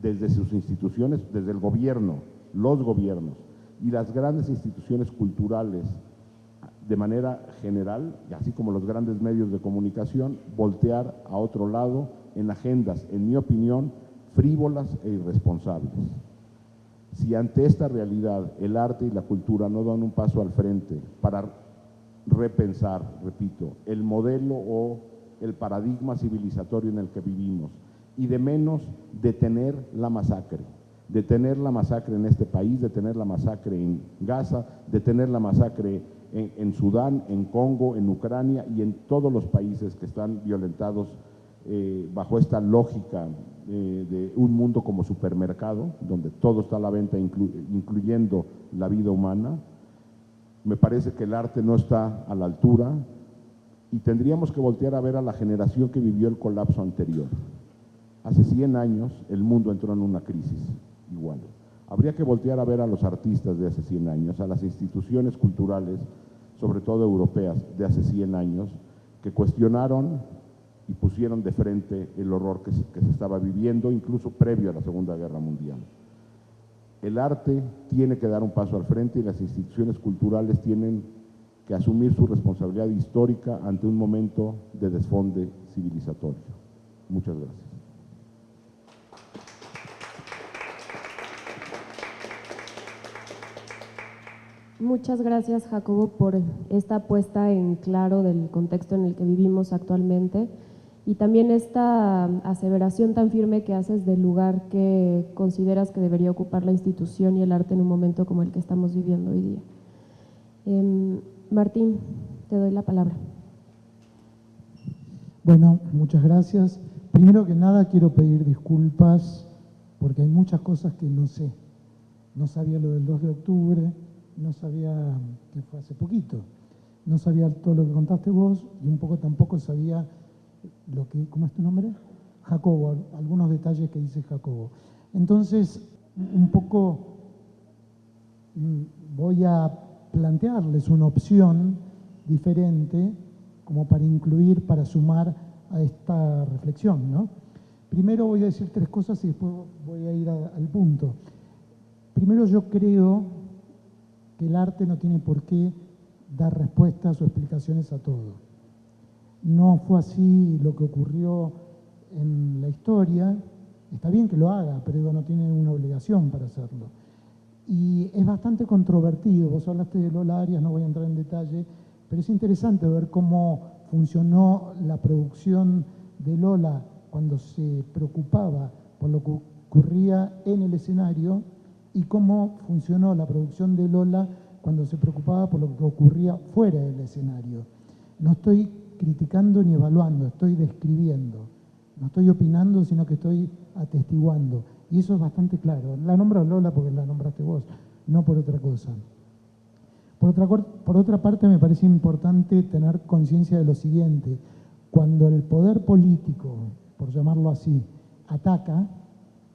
desde sus instituciones, desde el gobierno, los gobiernos y las grandes instituciones culturales de manera general, y así como los grandes medios de comunicación, voltear a otro lado en agendas, en mi opinión, frívolas e irresponsables. Si ante esta realidad el arte y la cultura no dan un paso al frente para repensar, repito, el modelo o el paradigma civilizatorio en el que vivimos, y de menos detener la masacre en este país, detener la masacre en Gaza, detener la masacre en Sudán, en Congo, en Ucrania y en todos los países que están violentados bajo esta lógica de un mundo como supermercado, donde todo está a la venta, incluyendo la vida humana. Me parece que el arte no está a la altura y tendríamos que voltear a ver a la generación que vivió el colapso anterior. Hace 100 años el mundo entró en una crisis igual. Habría que voltear a ver a los artistas de hace 100 años, a las instituciones culturales, sobre todo europeas, de hace 100 años, que cuestionaron y pusieron de frente el horror que se estaba viviendo, incluso previo a la Segunda Guerra Mundial. El arte tiene que dar un paso al frente y las instituciones culturales tienen que asumir su responsabilidad histórica ante un momento de desfonde civilizatorio. Muchas gracias. Muchas gracias, Jacobo, por esta puesta en claro del contexto en el que vivimos actualmente y también esta aseveración tan firme que haces del lugar que consideras que debería ocupar la institución y el arte en un momento como el que estamos viviendo hoy día. Martín, te doy la palabra. Bueno, muchas gracias. Primero que nada quiero pedir disculpas porque hay muchas cosas que no sé. No sabía lo del 2 de octubre, no sabía que fue hace poquito, no sabía todo lo que contaste vos y un poco tampoco sabía lo que, ¿cómo es tu nombre? Jacobo, algunos detalles que dice Jacobo. Entonces, un poco voy a plantearles una opción diferente como para incluir, para sumar a esta reflexión, ¿no? Primero voy a decir 3 cosas y después voy a ir al punto. Primero, yo creo que el arte no tiene por qué dar respuestas o explicaciones a todo. No fue así lo que ocurrió en la historia. Está bien que lo haga, pero no tiene una obligación para hacerlo. Y es bastante controvertido. Vos hablaste de Lola Arias, no voy a entrar en detalle, pero es interesante ver cómo funcionó la producción de Lola cuando se preocupaba por lo que ocurría en el escenario y cómo funcionó la producción de Lola cuando se preocupaba por lo que ocurría fuera del escenario. No estoy criticando ni evaluando, estoy describiendo. No estoy opinando, sino que estoy atestiguando. Y eso es bastante claro. La nombro Lola porque la nombraste vos, no por otra cosa. Por otra parte, me parece importante tener conciencia de lo siguiente. Cuando el poder político, por llamarlo así, ataca,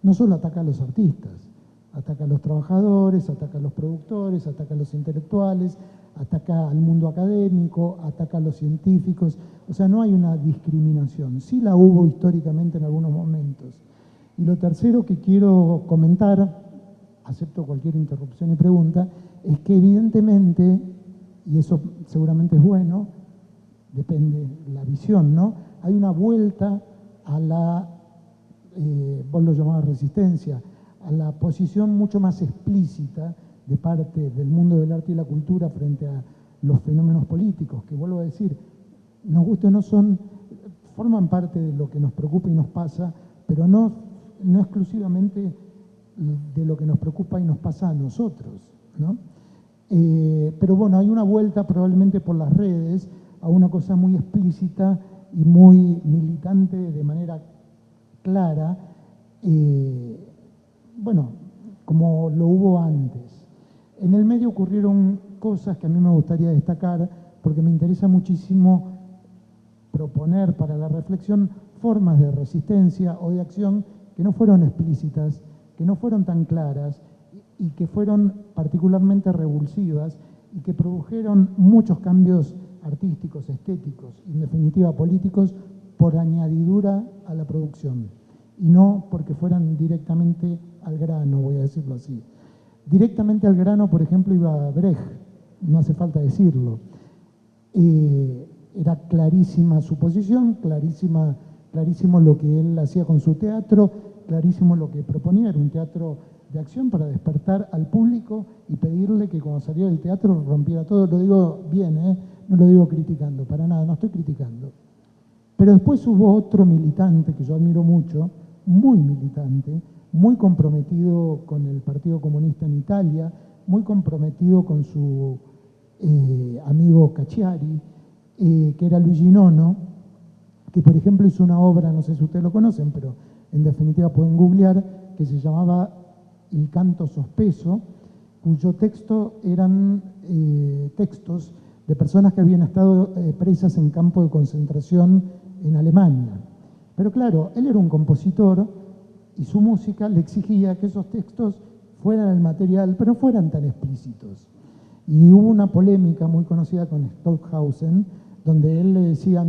no solo ataca a los artistas, ataca a los trabajadores, ataca a los productores, ataca a los intelectuales, ataca al mundo académico, ataca a los científicos. O sea, no hay una discriminación. Sí la hubo históricamente en algunos momentos. Y lo tercero que quiero comentar, acepto cualquier interrupción y pregunta, es que evidentemente, y eso seguramente es bueno, depende de la visión, ¿no? Hay una vuelta a la, vos lo llamabas resistencia, a la posición mucho más explícita de parte del mundo del arte y la cultura frente a los fenómenos políticos, que vuelvo a decir, nos guste o no forman parte de lo que nos preocupa y nos pasa, pero no exclusivamente de lo que nos preocupa y nos pasa a nosotros, ¿no? Pero bueno, hay una vuelta probablemente por las redes a una cosa muy explícita y muy militante de manera clara, bueno, como lo hubo antes. En el medio ocurrieron cosas que a mí me gustaría destacar porque me interesa muchísimo proponer para la reflexión formas de resistencia o de acción que no fueron explícitas, que no fueron tan claras y que fueron particularmente revulsivas y que produjeron muchos cambios artísticos, estéticos y en definitiva políticos por añadidura a la producción y no porque fueran directamente al grano, voy a decirlo así. Directamente al grano, por ejemplo, iba Brecht, no hace falta decirlo. Era clarísima su posición, clarísimo lo que él hacía con su teatro, clarísimo lo que proponía. Era un teatro de acción para despertar al público y pedirle que cuando saliera del teatro rompiera todo. Lo digo bien, no lo digo criticando, para nada, no estoy criticando. Pero después hubo otro militante que yo admiro mucho, muy militante, muy comprometido con el Partido Comunista en Italia, muy comprometido con su amigo Cacciari, que era Luigi Nono, que por ejemplo hizo una obra, no sé si ustedes lo conocen, pero en definitiva pueden googlear, que se llamaba Il canto sospeso, cuyo texto eran textos de personas que habían estado presas en campos de concentración en Alemania. Pero claro, él era un compositor y su música le exigía que esos textos fueran el material, pero no fueran tan explícitos. Y hubo una polémica muy conocida con Stockhausen, donde él le decía,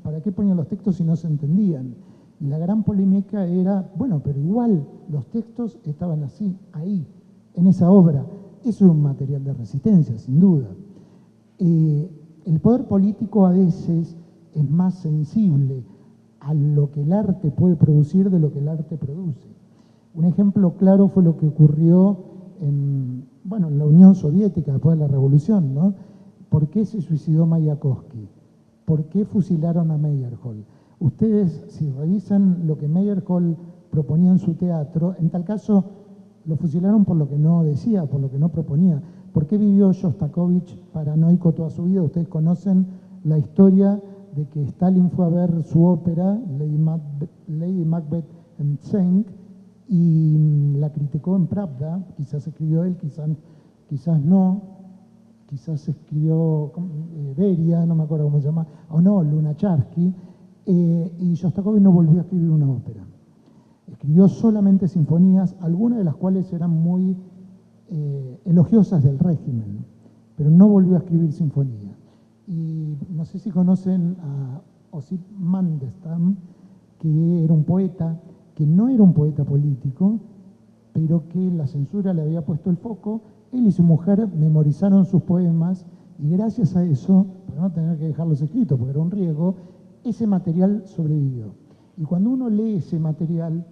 ¿para qué ponían los textos si no se entendían? Y la gran polémica era, bueno, pero igual los textos estaban así, ahí, en esa obra. Eso es un material de resistencia, sin duda. El poder político a veces es más sensible a lo que el arte puede producir de lo que el arte produce. Un ejemplo claro fue lo que ocurrió en la Unión Soviética después de la Revolución, ¿no? ¿Por qué se suicidó Mayakovsky? ¿Por qué fusilaron a Meyerhold? Ustedes, si revisan lo que Meyerhold proponía en su teatro, en tal caso lo fusilaron por lo que no decía, por lo que no proponía. ¿Por qué vivió Shostakovich paranoico toda su vida? Ustedes conocen la historia de que Stalin fue a ver su ópera, Lady Macbeth en Tsenk, y la criticó en Pravda. Quizás escribió él, quizás no, quizás escribió Beria, no me acuerdo cómo se llama, o no, Lunacharsky, y Shostakovich no volvió a escribir una ópera. Escribió solamente sinfonías, algunas de las cuales eran muy elogiosas del régimen, pero no volvió a escribir sinfonía. Y no sé si conocen a Osip Mandelstam, que era un poeta, que no era un poeta político, pero que la censura le había puesto el foco. Él y su mujer memorizaron sus poemas y gracias a eso, para no tener que dejarlos escritos porque era un riesgo, ese material sobrevivió. Y cuando uno lee ese material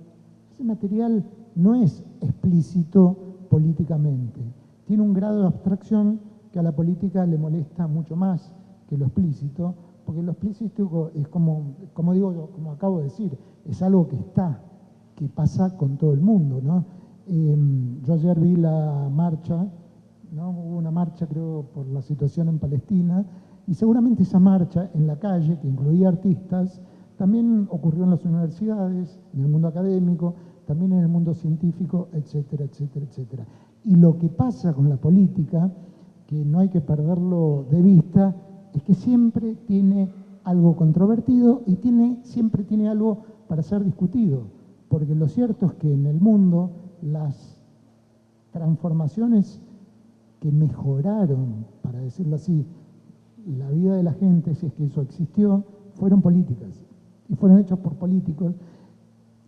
no es explícito políticamente. Tiene un grado de abstracción que a la política le molesta mucho más que lo explícito, porque lo explícito es como digo yo, como acabo de decir, es algo que está, que pasa con todo el mundo, ¿no? Yo ayer vi la marcha, ¿no? Hubo una marcha, creo, por la situación en Palestina, y seguramente esa marcha en la calle, que incluía artistas, también ocurrió en las universidades, en el mundo académico, también en el mundo científico, etcétera, etcétera, etcétera. Y lo que pasa con la política, que no hay que perderlo de vista, es que siempre tiene algo controvertido y siempre tiene algo para ser discutido. Porque lo cierto es que en el mundo las transformaciones que mejoraron, para decirlo así, la vida de la gente, si es que eso existió, fueron políticas. Y fueron hechas por políticos.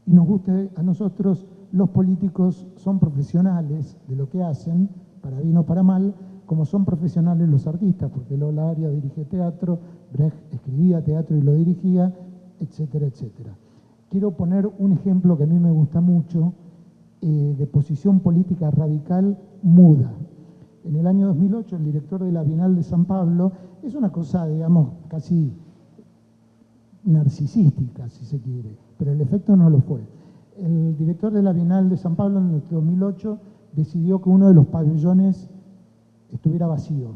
Y nos guste a nosotros, los políticos son profesionales de lo que hacen, para bien o para mal, como son profesionales los artistas, porque Lola Aria dirige teatro, Brecht escribía teatro y lo dirigía, etcétera, etcétera. Quiero poner un ejemplo que a mí me gusta mucho, de posición política radical muda. En el año 2008, el director de la Bienal de San Pablo, es una cosa, digamos, casi narcisística, si se quiere, pero el efecto no lo fue. El director de la Bienal de San Pablo en el 2008 decidió que uno de los pabellones estuviera vacío.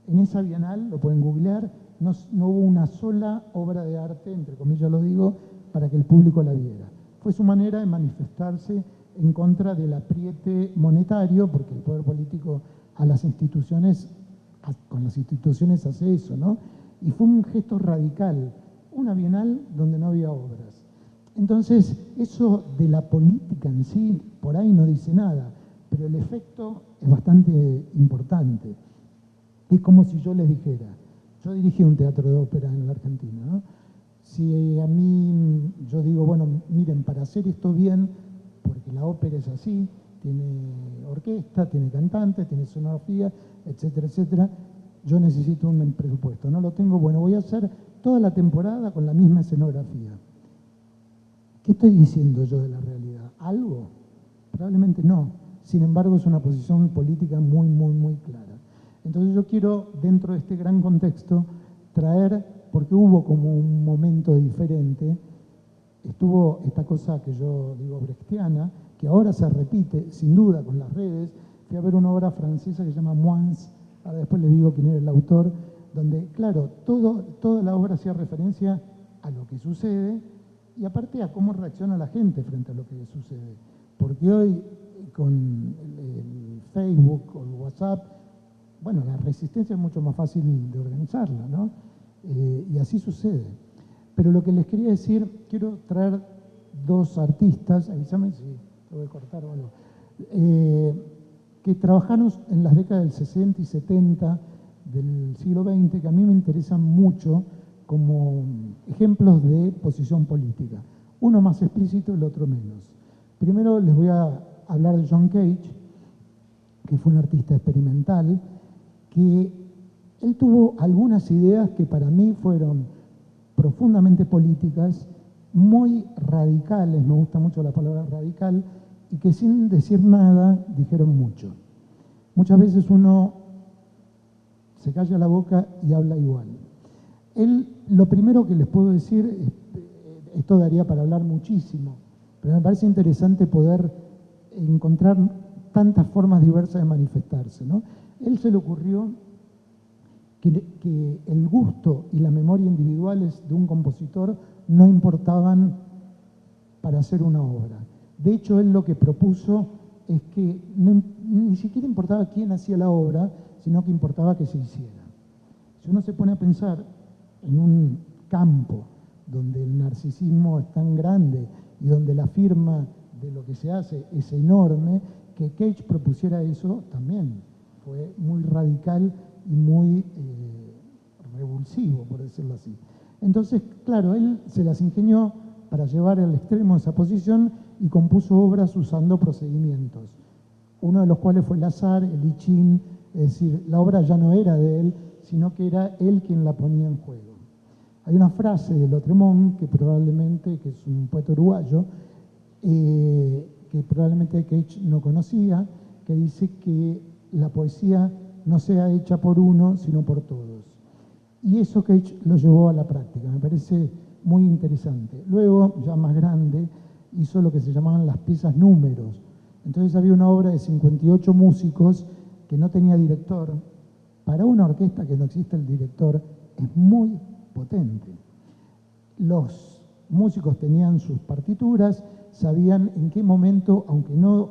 En esa Bienal, lo pueden googlear, no hubo una sola obra de arte, entre comillas lo digo, para que el público la viera. Fue su manera de manifestarse en contra del apriete monetario, porque el poder político con las instituciones hace eso, ¿no? Y fue un gesto radical, una Bienal donde no había obras. Entonces, eso de la política en sí, por ahí no dice nada, pero el efecto es bastante importante. Es como si yo les dijera, yo dirigí un teatro de ópera en la Argentina, ¿no? Si a mí, yo digo, bueno, miren, para hacer esto bien, porque la ópera es así, tiene orquesta, tiene cantante, tiene escenografía, etcétera, etcétera, yo necesito un presupuesto, no lo tengo, bueno, voy a hacer toda la temporada con la misma escenografía. ¿Qué estoy diciendo yo de la realidad? ¿Algo? Probablemente no. Sin embargo, es una posición política muy, muy, muy clara. Entonces yo quiero, dentro de este gran contexto, traer, porque hubo como un momento diferente, estuvo esta cosa que yo digo brechtiana, que ahora se repite, sin duda, con las redes. Fui a ver una obra francesa que se llama Moins, ahora después les digo quién era el autor, donde, claro, toda la obra hacía referencia a lo que sucede y aparte a cómo reacciona la gente frente a lo que sucede. Porque hoy, con el Facebook o el WhatsApp, bueno, la resistencia es mucho más fácil de organizarla, ¿no? Y así sucede. Pero lo que les quería decir, quiero traer dos artistas, avísame si lo voy a cortar o algo, que trabajaron en las décadas del 60 y 70 del siglo XX, que a mí me interesan mucho como ejemplos de posición política. Uno más explícito y el otro menos. Primero les voy a hablar de John Cage, que fue un artista experimental, que él tuvo algunas ideas que para mí fueron profundamente políticas, muy radicales, me gusta mucho la palabra radical, y que sin decir nada dijeron mucho. Muchas veces uno se calla la boca y habla igual. Él, lo primero que les puedo decir, esto daría para hablar muchísimo, pero me parece interesante poder encontrar tantas formas diversas de manifestarse, ¿no? Él se le ocurrió que el gusto y la memoria individuales de un compositor no importaban para hacer una obra. De hecho, él lo que propuso es que ni siquiera importaba quién hacía la obra, sino que importaba que se hiciera. Si uno se pone a pensar en un campo donde el narcisismo es tan grande y donde la firma de lo que se hace es enorme, que Cage propusiera eso también fue muy radical y muy revulsivo, por decirlo así. Entonces, claro, él se las ingenió para llevar al extremo esa posición y compuso obras usando procedimientos, uno de los cuales fue el azar, el I Ching, es decir, la obra ya no era de él, sino que era él quien la ponía en juego. Hay una frase de Lautréamont, que es un poeta uruguayo, que probablemente Cage no conocía, que dice que la poesía no sea hecha por uno, sino por todos. Y eso Cage lo llevó a la práctica, me parece muy interesante. Luego, ya más grande, hizo lo que se llamaban las piezas números. Entonces había una obra de 58 músicos que no tenía director. Para una orquesta que no existe el director, es muy potente. Los músicos tenían sus partituras, sabían en qué momento, aunque no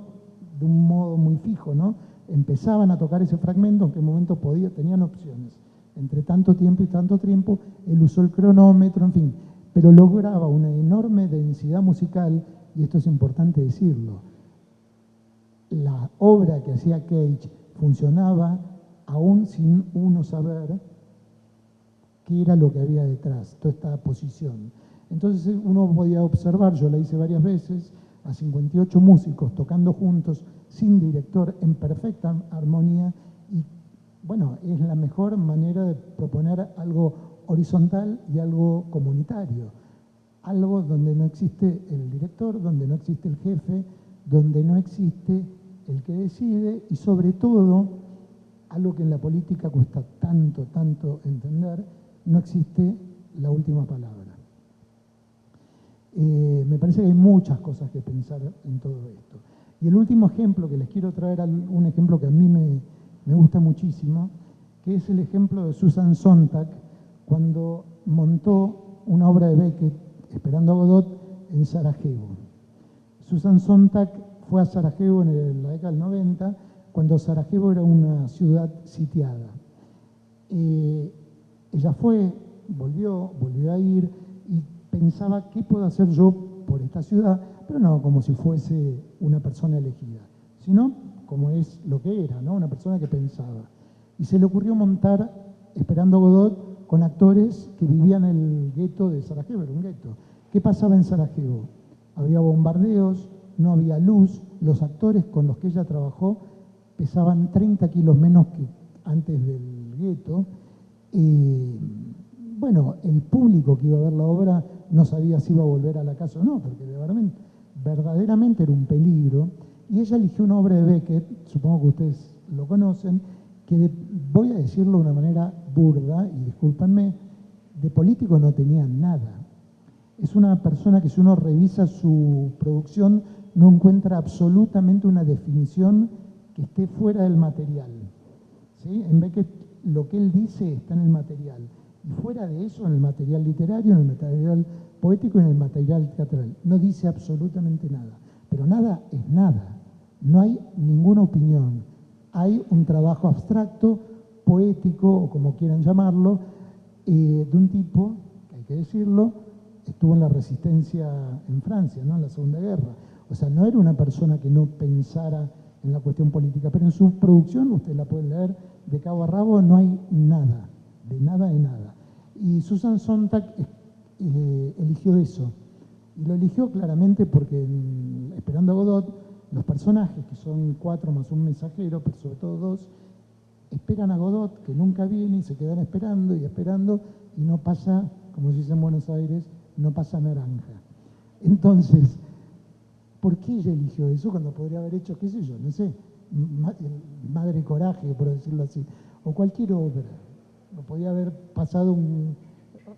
de un modo muy fijo, ¿no?, empezaban a tocar ese fragmento, en qué momento tenían opciones. Entre tanto tiempo y tanto tiempo, él usó el cronómetro, en fin, pero lograba una enorme densidad musical, y esto es importante decirlo. La obra que hacía Cage funcionaba aún sin uno saber qué era lo que había detrás, toda esta posición. Entonces uno podía observar, yo la hice varias veces, a 58 músicos tocando juntos, sin director, en perfecta armonía, y bueno, es la mejor manera de proponer algo horizontal y algo comunitario, algo donde no existe el director, donde no existe el jefe, donde no existe el que decide, y sobre todo, algo que en la política cuesta tanto, tanto entender, no existe la última palabra. Me parece que hay muchas cosas que pensar en todo esto. Y el último ejemplo que les quiero traer, un ejemplo que a mí me gusta muchísimo, que es el ejemplo de Susan Sontag, cuando montó una obra de Beckett, Esperando a Godot, en Sarajevo. Susan Sontag fue a Sarajevo en la década del 90, cuando Sarajevo era una ciudad sitiada. Ella volvió a ir y pensaba, ¿qué puedo hacer yo por esta ciudad? Pero no como si fuese una persona elegida, sino como es lo que era, ¿no?, una persona que pensaba. Y se le ocurrió montar Esperando a Godot con actores que vivían en el gueto de Sarajevo, era un gueto. ¿Qué pasaba en Sarajevo? Había bombardeos, no había luz, los actores con los que ella trabajó pesaban 30 kilos menos que antes del gueto. Bueno, el público que iba a ver la obra no sabía si iba a volver a la casa o no, porque verdaderamente era un peligro. Y ella eligió una obra de Beckett, supongo que ustedes lo conocen, que voy a decirlo de una manera burda, y discúlpenme, de político no tenía nada. Es una persona que, si uno revisa su producción, no encuentra absolutamente una definición que esté fuera del material, ¿sí? En Beckett lo que él dice está en el material, y fuera de eso, en el material literario, en el material poético y en el material teatral. No dice absolutamente nada, pero nada es nada. No hay ninguna opinión. Hay un trabajo abstracto, poético, o como quieran llamarlo, de un tipo, que hay que decirlo, estuvo en la resistencia en Francia, ¿no? En la Segunda Guerra. O sea, no era una persona que no pensara en la cuestión política, pero en su producción, ustedes la pueden leer de cabo a rabo, no hay nada, de nada de nada. Y Susan Sontag eligió eso. Y lo eligió claramente porque en Esperando a Godot, los personajes, que son 4 más un mensajero, pero sobre todo 2, esperan a Godot, que nunca viene, y se quedan esperando, y no pasa, como se dice en Buenos Aires, no pasa naranja. Entonces, ¿por qué ella eligió eso cuando podría haber hecho, qué sé yo, no sé, Madre Coraje, por decirlo así, o cualquier obra? No podía haber pasado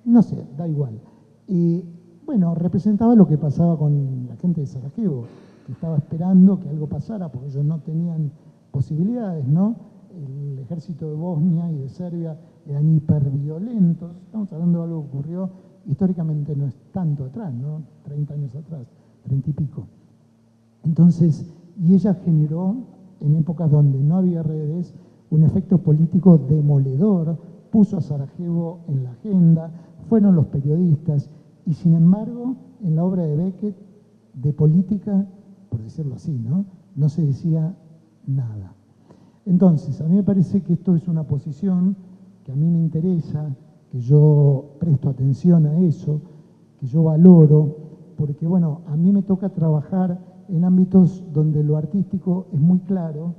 no sé, da igual. Y bueno, representaba lo que pasaba con la gente de Sarajevo, que estaba esperando que algo pasara, porque ellos no tenían posibilidades, ¿no? El ejército de Bosnia y de Serbia eran hiperviolentos. Estamos hablando de algo que ocurrió históricamente, no es tanto atrás, ¿no? 30 años atrás, 30 y pico. Entonces, y ella generó, en épocas donde no había redes, un efecto político demoledor, puso a Sarajevo en la agenda, fueron los periodistas, y sin embargo, en la obra de Beckett, de política, por decirlo así, no se decía nada. Entonces, a mí me parece que esto es una posición que a mí me interesa, que yo presto atención a eso, que yo valoro, porque bueno, a mí me toca trabajar en ámbitos donde lo artístico es muy claro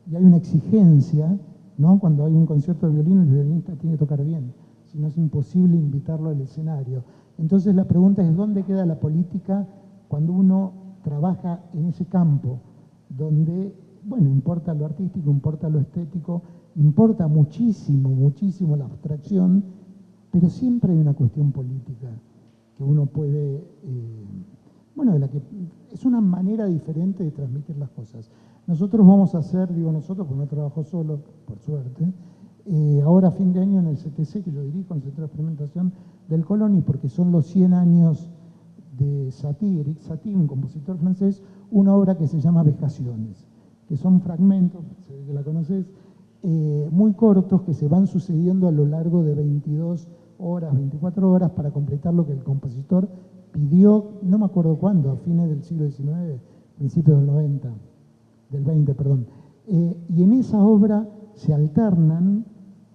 y hay una exigencia, ¿no? Cuando hay un concierto de violín, el violinista tiene que tocar bien, si no es imposible invitarlo al escenario. Entonces la pregunta es, ¿dónde queda la política cuando uno trabaja en ese campo, donde, bueno, importa lo artístico, importa lo estético, importa muchísimo, muchísimo la abstracción, pero siempre hay una cuestión política que uno puede, bueno, de la que es una manera diferente de transmitir las cosas. Nosotros vamos a hacer, digo nosotros, porque no trabajo solo, por suerte, ahora a fin de año en el CTC, que yo dirijo, en el Centro de Experimentación del Colón, y porque son los 100 años de Satie, Eric Satie, un compositor francés, una obra que se llama Vejaciones, que son fragmentos, se ve que la conoces, muy cortos, que se van sucediendo a lo largo de 22 horas, 24 horas, para completar lo que el compositor pidió, no me acuerdo cuándo, a fines del siglo XIX, principios del 90, del 20, perdón. Y en esa obra se alternan,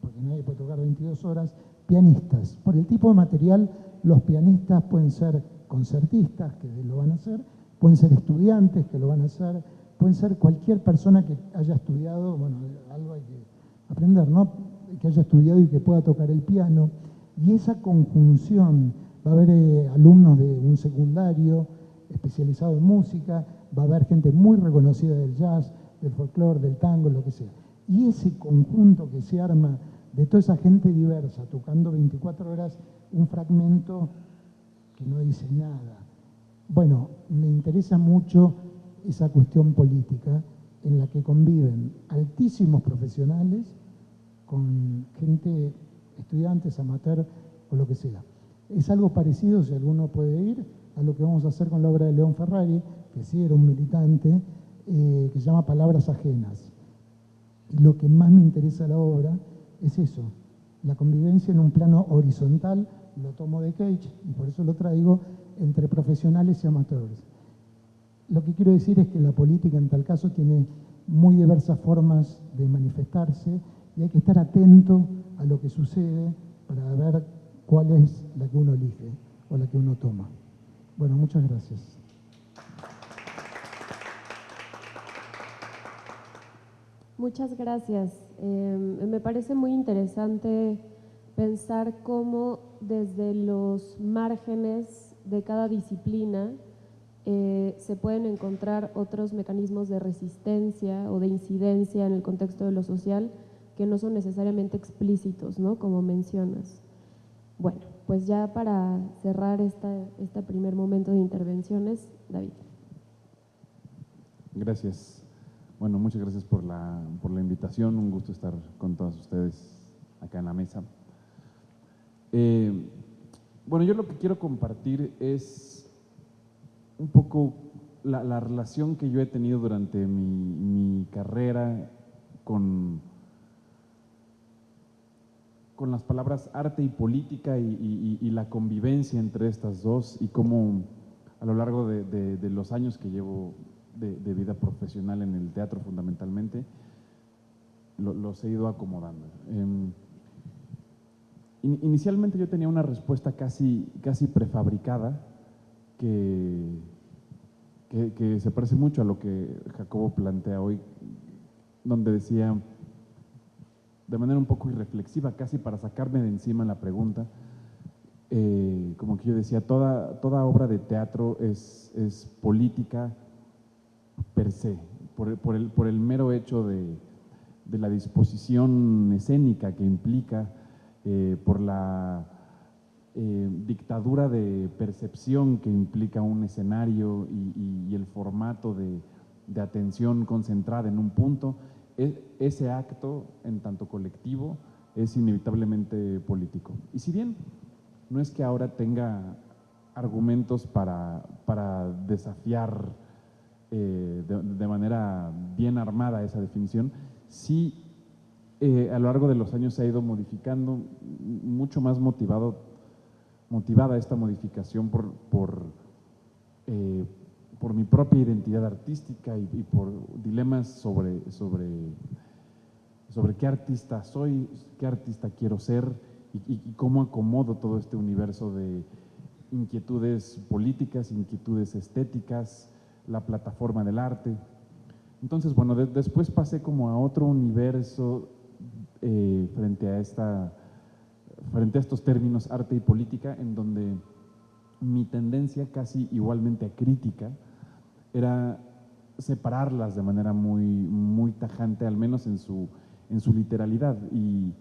porque nadie puede tocar 22 horas, pianistas. Por el tipo de material, los pianistas pueden ser concertistas, que lo van a hacer, pueden ser estudiantes, que lo van a hacer, pueden ser cualquier persona que haya estudiado, bueno, algo hay que aprender, ¿no? Que haya estudiado y que pueda tocar el piano. Y esa conjunción, va a haber alumnos de un secundario especializado en música, va a haber gente muy reconocida del jazz, del folclore, del tango, lo que sea. Y ese conjunto que se arma de toda esa gente diversa, tocando 24 horas un fragmento que no dice nada. Bueno, me interesa mucho esa cuestión política en la que conviven altísimos profesionales con gente, estudiantes, amateur o lo que sea. Es algo parecido, si alguno puede ir, a lo que vamos a hacer con la obra de León Ferrari, que sí era un militante, que se llama Palabras Ajenas. Y lo que más me interesa de la obra es eso, la convivencia en un plano horizontal, lo tomo de Cage y por eso lo traigo, entre profesionales y amateurs. Lo que quiero decir es que la política en tal caso tiene muy diversas formas de manifestarse y hay que estar atento a lo que sucede para ver cuál es la que uno elige o la que uno toma. Bueno, muchas gracias. Muchas gracias. Me parece muy interesante pensar cómo desde los márgenes de cada disciplina se pueden encontrar otros mecanismos de resistencia o de incidencia en el contexto de lo social que no son necesariamente explícitos, ¿no? Como mencionas. Bueno, pues ya para cerrar este primer momento de intervenciones, David. Gracias. Bueno, muchas gracias por la invitación. Un gusto estar con todos ustedes acá en la mesa. Bueno, yo lo que quiero compartir es un poco la relación que yo he tenido durante mi carrera con las palabras arte y política y la convivencia entre estas dos, y cómo a lo largo de los años que llevo de vida profesional en el teatro fundamentalmente, los he ido acomodando. Inicialmente yo tenía una respuesta casi prefabricada que se parece mucho a lo que Jacobo plantea hoy, donde decía, de manera un poco irreflexiva, casi para sacarme de encima la pregunta, como que yo decía, toda obra de teatro es política per se, por el mero hecho de la disposición escénica que implica, por la dictadura de percepción que implica un escenario y el formato de atención concentrada en un punto. Ese acto, en tanto colectivo, es inevitablemente político. Y si bien no es que ahora tenga argumentos para desafiar de manera bien armada esa definición, sí a lo largo de los años se ha ido modificando, mucho más motivada esta modificación por mi propia identidad artística y por dilemas sobre qué artista soy, qué artista quiero ser y cómo acomodo todo este universo de inquietudes políticas, inquietudes estéticas, la plataforma del arte. Entonces, bueno, después pasé como a otro universo frente a estos términos arte y política, en donde mi tendencia casi igualmente crítica era separarlas de manera muy tajante, al menos en su literalidad, y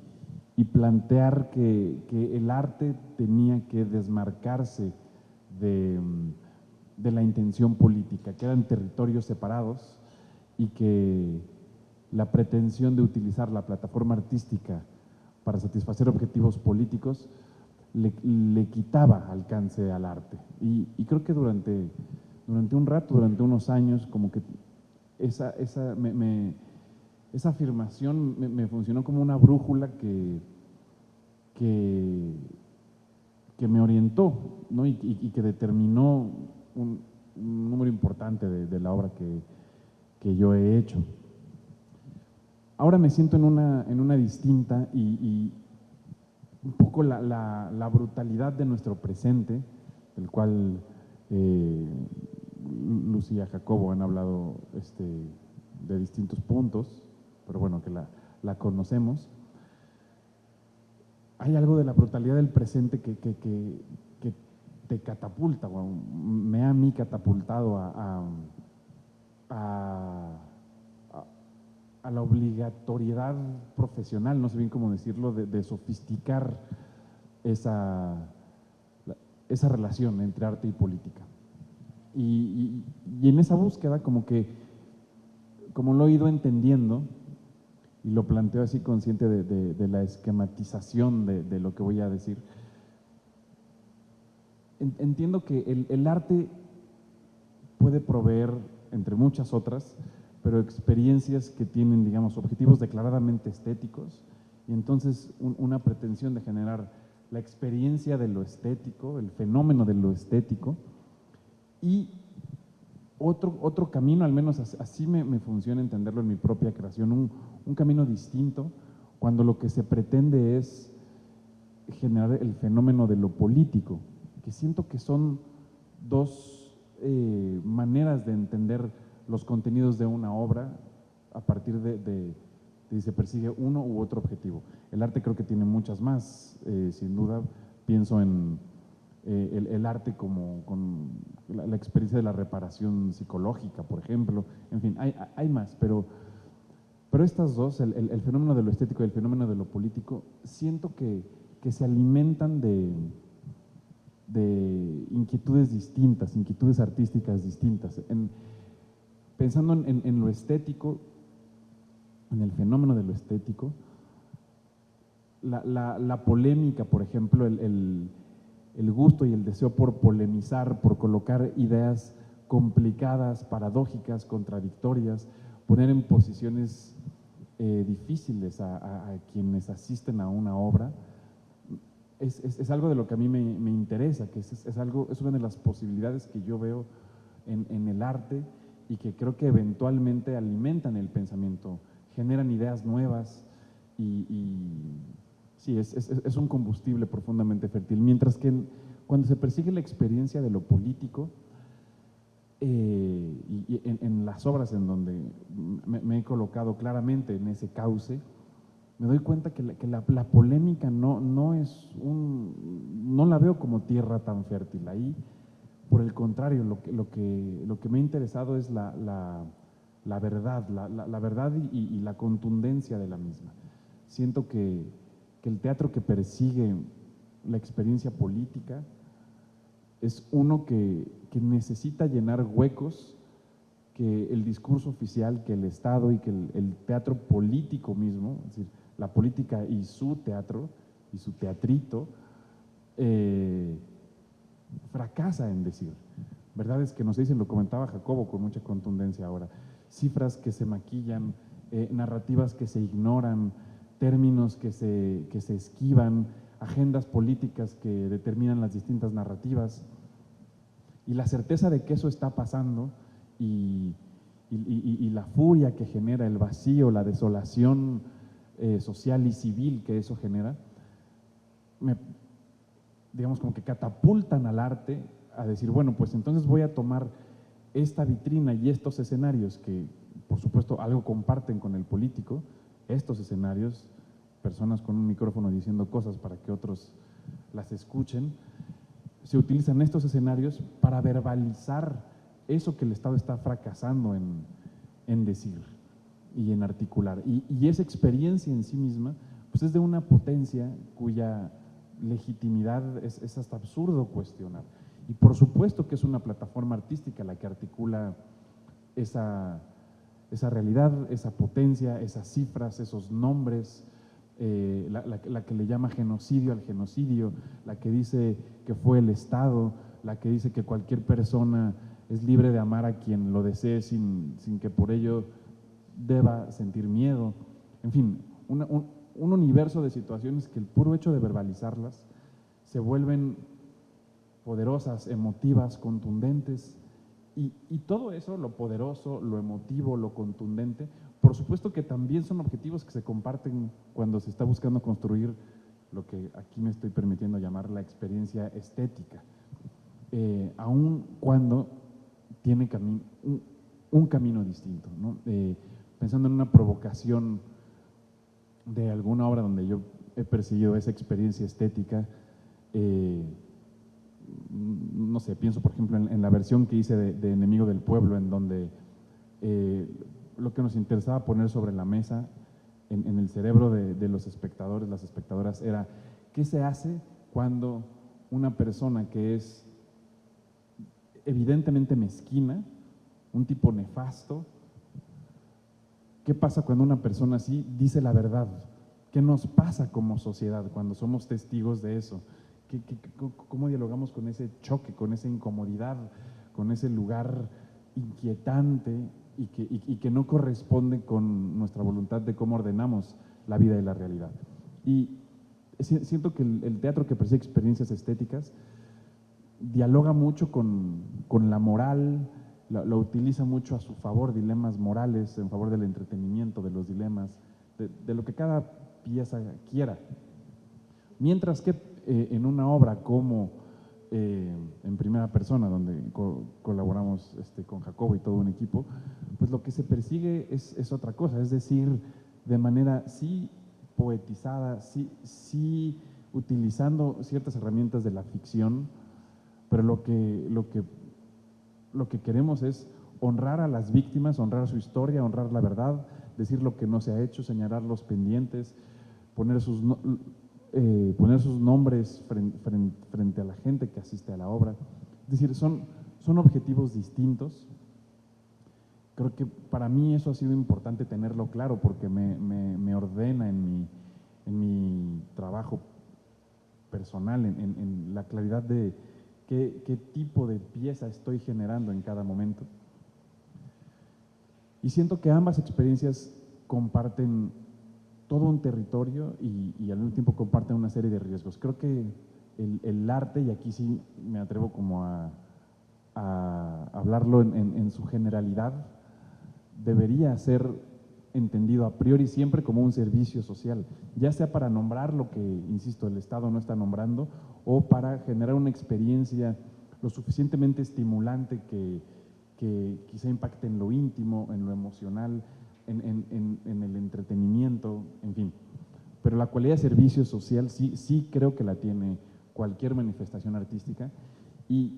plantear que el arte tenía que desmarcarse de la intención política, que eran territorios separados y que la pretensión de utilizar la plataforma artística para satisfacer objetivos políticos le quitaba alcance al arte. Y creo que durante un rato, durante unos años, como que esa afirmación me funcionó como una brújula que me orientó, ¿no? y que determinó un número importante de la obra que yo he hecho. Ahora me siento en una distinta y un poco la brutalidad de nuestro presente, del cual Lucía y Jacobo han hablado de distintos puntos, pero bueno, que la conocemos. Hay algo de la brutalidad del presente que te catapulta, bueno, me ha a mí catapultado a la obligatoriedad profesional, no sé bien cómo decirlo, de sofisticar esa relación entre arte y política. Y en esa búsqueda, como lo he ido entendiendo, y lo planteo así consciente de la esquematización de lo que voy a decir, entiendo que el arte puede proveer, entre muchas otras, pero experiencias que tienen, digamos, objetivos declaradamente estéticos, y entonces una pretensión de generar la experiencia de lo estético, el fenómeno de lo estético, y otro camino, al menos así me funciona entenderlo en mi propia creación, un camino distinto, cuando lo que se pretende es generar el fenómeno de lo político, que siento que son dos maneras de entender los contenidos de una obra a partir de si se persigue uno u otro objetivo. El arte creo que tiene muchas más, sin duda. Pienso en el arte como con la experiencia de la reparación psicológica, por ejemplo. En fin, hay más, pero estas dos, el fenómeno de lo estético y el fenómeno de lo político, siento que se alimentan de inquietudes distintas, inquietudes artísticas distintas. Pensando en lo estético, en el fenómeno de lo estético, la polémica, por ejemplo, el gusto y el deseo por polemizar, por colocar ideas complicadas, paradójicas, contradictorias, poner en posiciones difíciles a quienes asisten a una obra, es algo de lo que a mí me interesa, que es una de las posibilidades que yo veo en el arte y que creo que eventualmente alimentan el pensamiento, generan ideas nuevas y sí, es un combustible profundamente fértil. Mientras que cuando se persigue la experiencia de lo político, y en las obras en donde me he colocado claramente en ese cauce, me doy cuenta que la polémica no la veo como tierra tan fértil. Ahí, por el contrario, lo que me ha interesado es la verdad, la verdad y la contundencia de la misma. Siento que el teatro que persigue la experiencia política es uno que necesita llenar huecos que el discurso oficial, que el Estado y que el teatro político mismo, es decir, la política y su teatro y su teatrito, fracasa en decir. Verdades que nos dicen, lo comentaba Jacobo con mucha contundencia ahora, cifras que se maquillan, narrativas que se ignoran, términos que se esquivan, agendas políticas que determinan las distintas narrativas, y la certeza de que eso está pasando y la furia que genera, el vacío, la desolación social y civil que eso genera, digamos como que catapultan al arte a decir, bueno, pues entonces voy a tomar esta vitrina y estos escenarios que, por supuesto, algo comparten con el político, estos escenarios, personas con un micrófono diciendo cosas para que otros las escuchen, se utilizan estos escenarios para verbalizar eso que el Estado está fracasando en decir y en articular. Y esa experiencia en sí misma, pues es de una potencia cuya legitimidad es hasta absurdo cuestionar. Y por supuesto que es una plataforma artística la que articula esa realidad, esa potencia, esas cifras, esos nombres, la que le llama genocidio al genocidio, la que dice que fue el Estado, la que dice que cualquier persona es libre de amar a quien lo desee sin que por ello deba sentir miedo. En fin, un universo de situaciones que el puro hecho de verbalizarlas se vuelven poderosas, emotivas, contundentes, y todo eso, lo poderoso, lo emotivo, lo contundente, por supuesto que también son objetivos que se comparten cuando se está buscando construir lo que aquí me estoy permitiendo llamar la experiencia estética, aun cuando tiene un camino distinto, ¿no? Pensando en una provocación de alguna obra donde yo he perseguido esa experiencia estética, no sé, pienso por ejemplo en la versión que hice de Enemigo del Pueblo, en donde lo que nos interesaba poner sobre la mesa en el cerebro de los espectadores, las espectadoras, era ¿qué se hace cuando una persona que es evidentemente mezquina, un tipo nefasto, qué pasa cuando una persona así dice la verdad? ¿Qué nos pasa como sociedad cuando somos testigos de eso? ¿Cómo dialogamos con ese choque, con esa incomodidad, con ese lugar inquietante y que no corresponde con nuestra voluntad de cómo ordenamos la vida y la realidad? Y siento que el teatro que persigue experiencias estéticas dialoga mucho con la moral, lo utiliza mucho a su favor, dilemas morales, en favor del entretenimiento, de los dilemas, de lo que cada pieza quiera. Mientras que en una obra como En Primera Persona, donde colaboramos con Jacobo y todo un equipo, pues lo que se persigue es otra cosa, es decir, de manera sí poetizada, sí utilizando ciertas herramientas de la ficción, pero lo que queremos es honrar a las víctimas, honrar su historia, honrar la verdad, decir lo que no se ha hecho, señalar los pendientes, poner sus nombres frente a la gente que asiste a la obra. Es decir, son objetivos distintos. Creo que para mí eso ha sido importante tenerlo claro porque me ordena en mi trabajo personal, en la claridad de qué tipo de pieza estoy generando en cada momento. Y siento que ambas experiencias comparten todo un territorio y al mismo tiempo comparten una serie de riesgos. Creo que el arte, y aquí sí me atrevo como a hablarlo en su generalidad, debería ser entendido a priori siempre como un servicio social, ya sea para nombrar lo que, insisto, el Estado no está nombrando, o para generar una experiencia lo suficientemente estimulante que quizá impacte en lo íntimo, en lo emocional, en el entretenimiento, en fin. Pero la cualidad de servicio social sí creo que la tiene cualquier manifestación artística. Y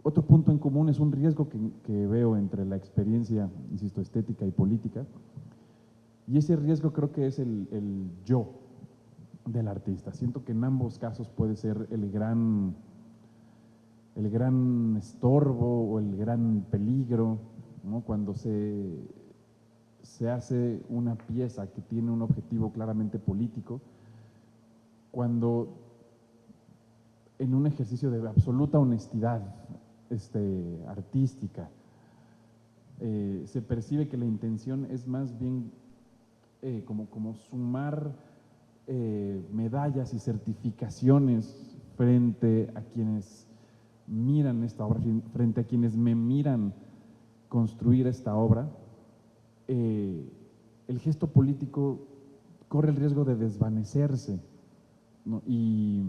otro punto en común es un riesgo que veo entre la experiencia, insisto, estética y política, y ese riesgo creo que es el yo del artista. Siento que en ambos casos puede ser el gran estorbo o el gran peligro, ¿no? Cuando se hace una pieza que tiene un objetivo claramente político, cuando en un ejercicio de absoluta honestidad artística se percibe que la intención es más bien como sumar medallas y certificaciones frente a quienes miran esta obra, frente a quienes me miran construir esta obra, el gesto político corre el riesgo de desvanecerse, ¿no? Y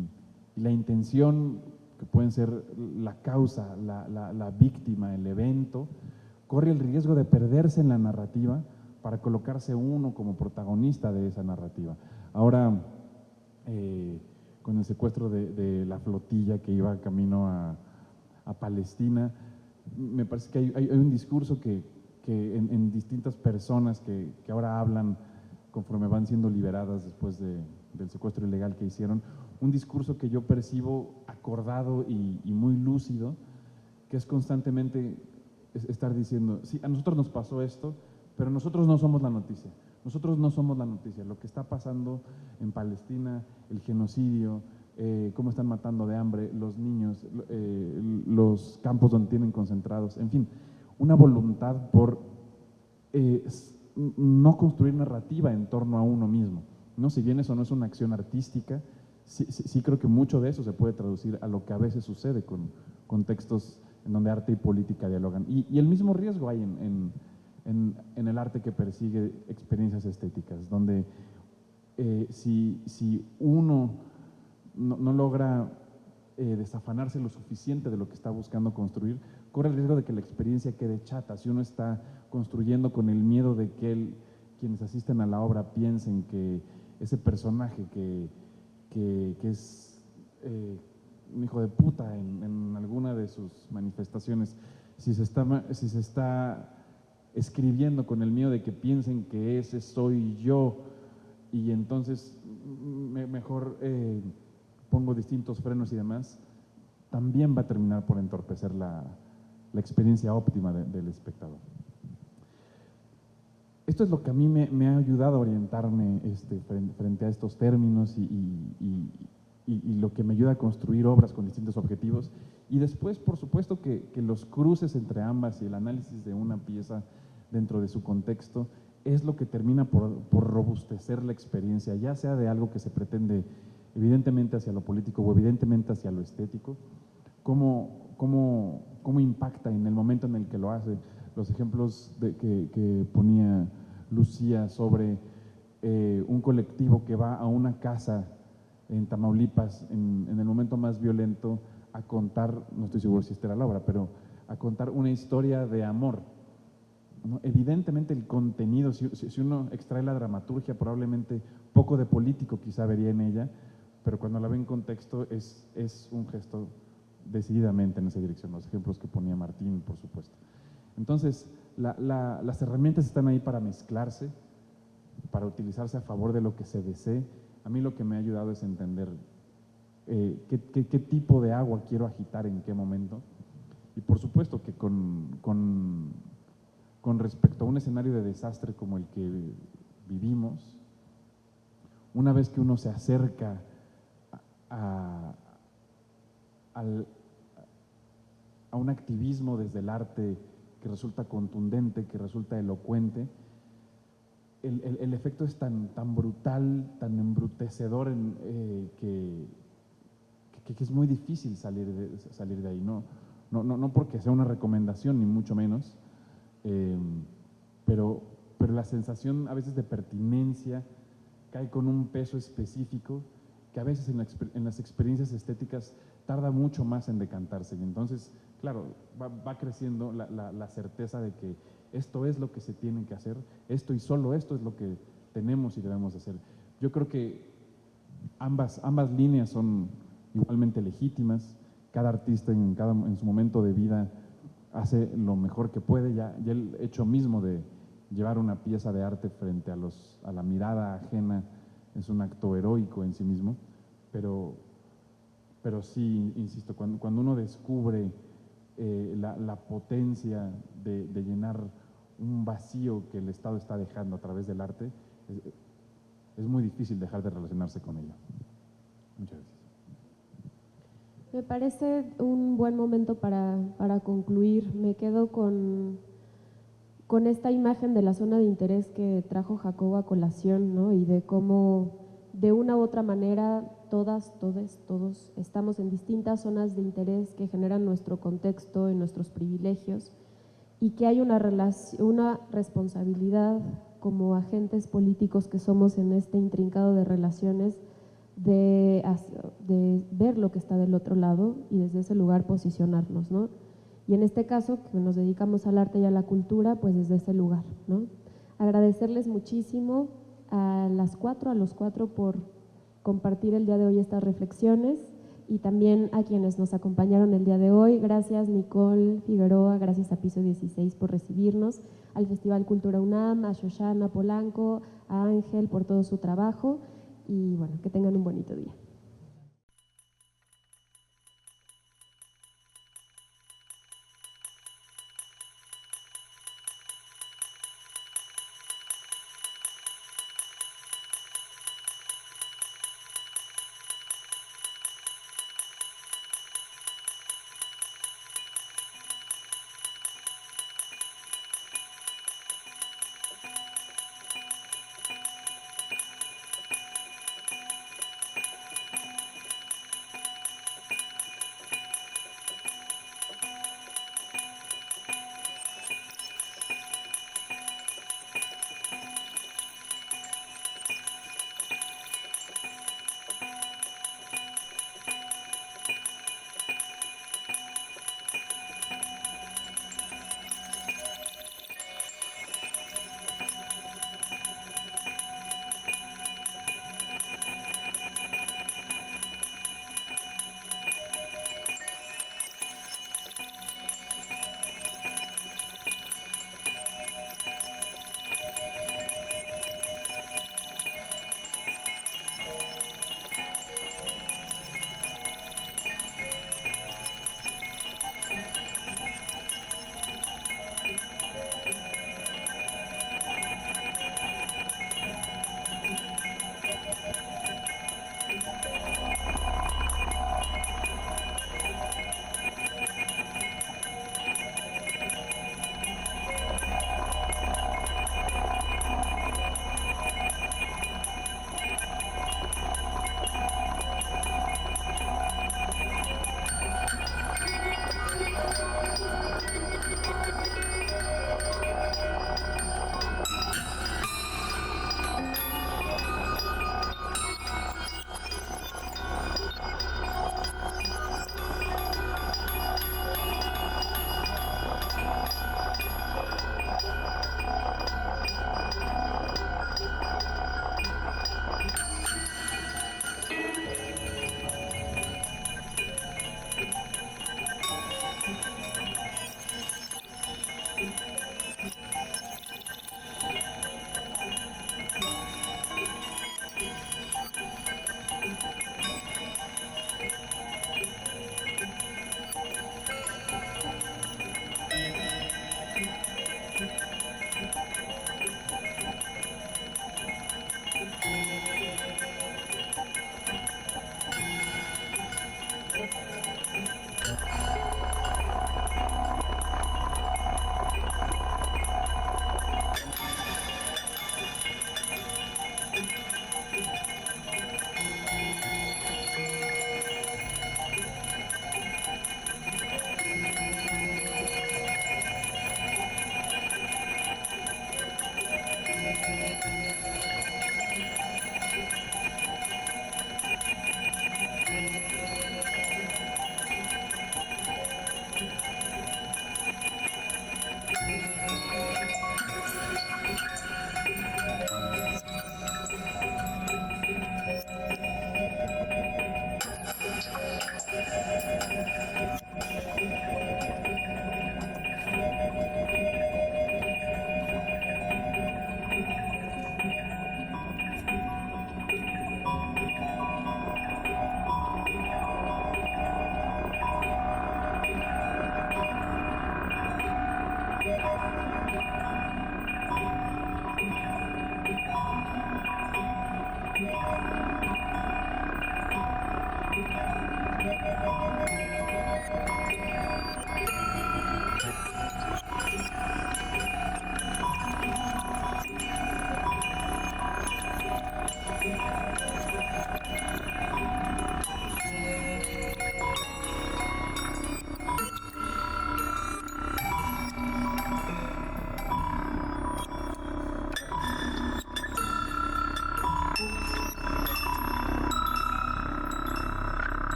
la intención, que pueden ser la causa, la víctima, el evento, corre el riesgo de perderse en la narrativa para colocarse uno como protagonista de esa narrativa. Ahora, con el secuestro de la flotilla que iba camino a Palestina, me parece que hay un discurso que en distintas personas que ahora hablan conforme van siendo liberadas después del secuestro ilegal que hicieron, un discurso que yo percibo acordado y muy lúcido, que es constantemente estar diciendo, sí, a nosotros nos pasó esto, pero nosotros no somos la noticia. Nosotros no somos la noticia. Lo que está pasando en Palestina, el genocidio, cómo están matando de hambre los niños, los campos donde tienen concentrados, en fin, una voluntad por no construir narrativa en torno a uno mismo, ¿no? Si bien eso no es una acción artística, sí creo que mucho de eso se puede traducir a lo que a veces sucede con contextos en donde arte y política dialogan. Y el mismo riesgo hay en el arte que persigue experiencias estéticas, donde si uno no logra desafanarse lo suficiente de lo que está buscando construir, corre el riesgo de que la experiencia quede chata. Si uno está construyendo con el miedo de que quienes asisten a la obra piensen que ese personaje que es un hijo de puta en alguna de sus manifestaciones, si se está escribiendo con el miedo de que piensen que ese soy yo, y entonces mejor pongo distintos frenos y demás, también va a terminar por entorpecer la experiencia óptima del espectador. Esto es lo que a mí me ha ayudado a orientarme frente a estos términos y lo que me ayuda a construir obras con distintos objetivos. Y después, por supuesto, que los cruces entre ambas y el análisis de una pieza dentro de su contexto es lo que termina por robustecer la experiencia, ya sea de algo que se pretende evidentemente hacia lo político o evidentemente hacia lo estético, cómo impacta en el momento en el que lo hace. Los ejemplos que ponía Lucía sobre un colectivo que va a una casa en Tamaulipas en el momento más violento a contar, no estoy seguro si esta era la obra, pero a contar una historia de amor, ¿no? Evidentemente el contenido, si uno extrae la dramaturgia, probablemente poco de político quizá vería en ella, pero cuando la ve en contexto es un gesto decididamente en esa dirección, los ejemplos que ponía Martín, por supuesto. Entonces, las herramientas están ahí para mezclarse, para utilizarse a favor de lo que se desee. A mí lo que me ha ayudado es entender qué tipo de agua quiero agitar en qué momento. Y por supuesto que con respecto a un escenario de desastre como el que vivimos, una vez que uno se acerca a un activismo desde el arte que resulta contundente, que resulta elocuente, el efecto es tan brutal, tan embrutecedor que es muy difícil salir de ahí. No porque sea una recomendación, ni mucho menos, pero la sensación a veces de pertinencia cae con un peso específico que a veces en las experiencias estéticas tarda mucho más en decantarse. Y entonces, claro, va creciendo la certeza de que esto es lo que se tiene que hacer, esto y solo esto es lo que tenemos y debemos hacer. Yo creo que ambas líneas son igualmente legítimas. Cada artista en su momento de vida hace lo mejor que puede. Ya el hecho mismo de llevar una pieza de arte frente a la mirada ajena es un acto heroico en sí mismo, pero sí, insisto, cuando uno descubre la potencia de llenar un vacío que el Estado está dejando a través del arte, es muy difícil dejar de relacionarse con ello. Muchas gracias. Me parece un buen momento para concluir. Me quedo con esta imagen de la zona de interés que trajo Jacobo a colación, ¿no? Y de cómo, de una u otra manera, todas, todos estamos en distintas zonas de interés que generan nuestro contexto y nuestros privilegios, y que hay una responsabilidad como agentes políticos que somos en este intrincado de relaciones de ver lo que está del otro lado y desde ese lugar posicionarnos, ¿no? Y en este caso, que nos dedicamos al arte y a la cultura, pues desde ese lugar, ¿no? Agradecerles muchísimo a los cuatro por compartir el día de hoy estas reflexiones, y también a quienes nos acompañaron el día de hoy. Gracias Nicole Figueroa, gracias a Piso 16 por recibirnos, al Festival Cultura UNAM, a Shoshana Polanco, a Ángel por todo su trabajo, y bueno, que tengan un bonito día.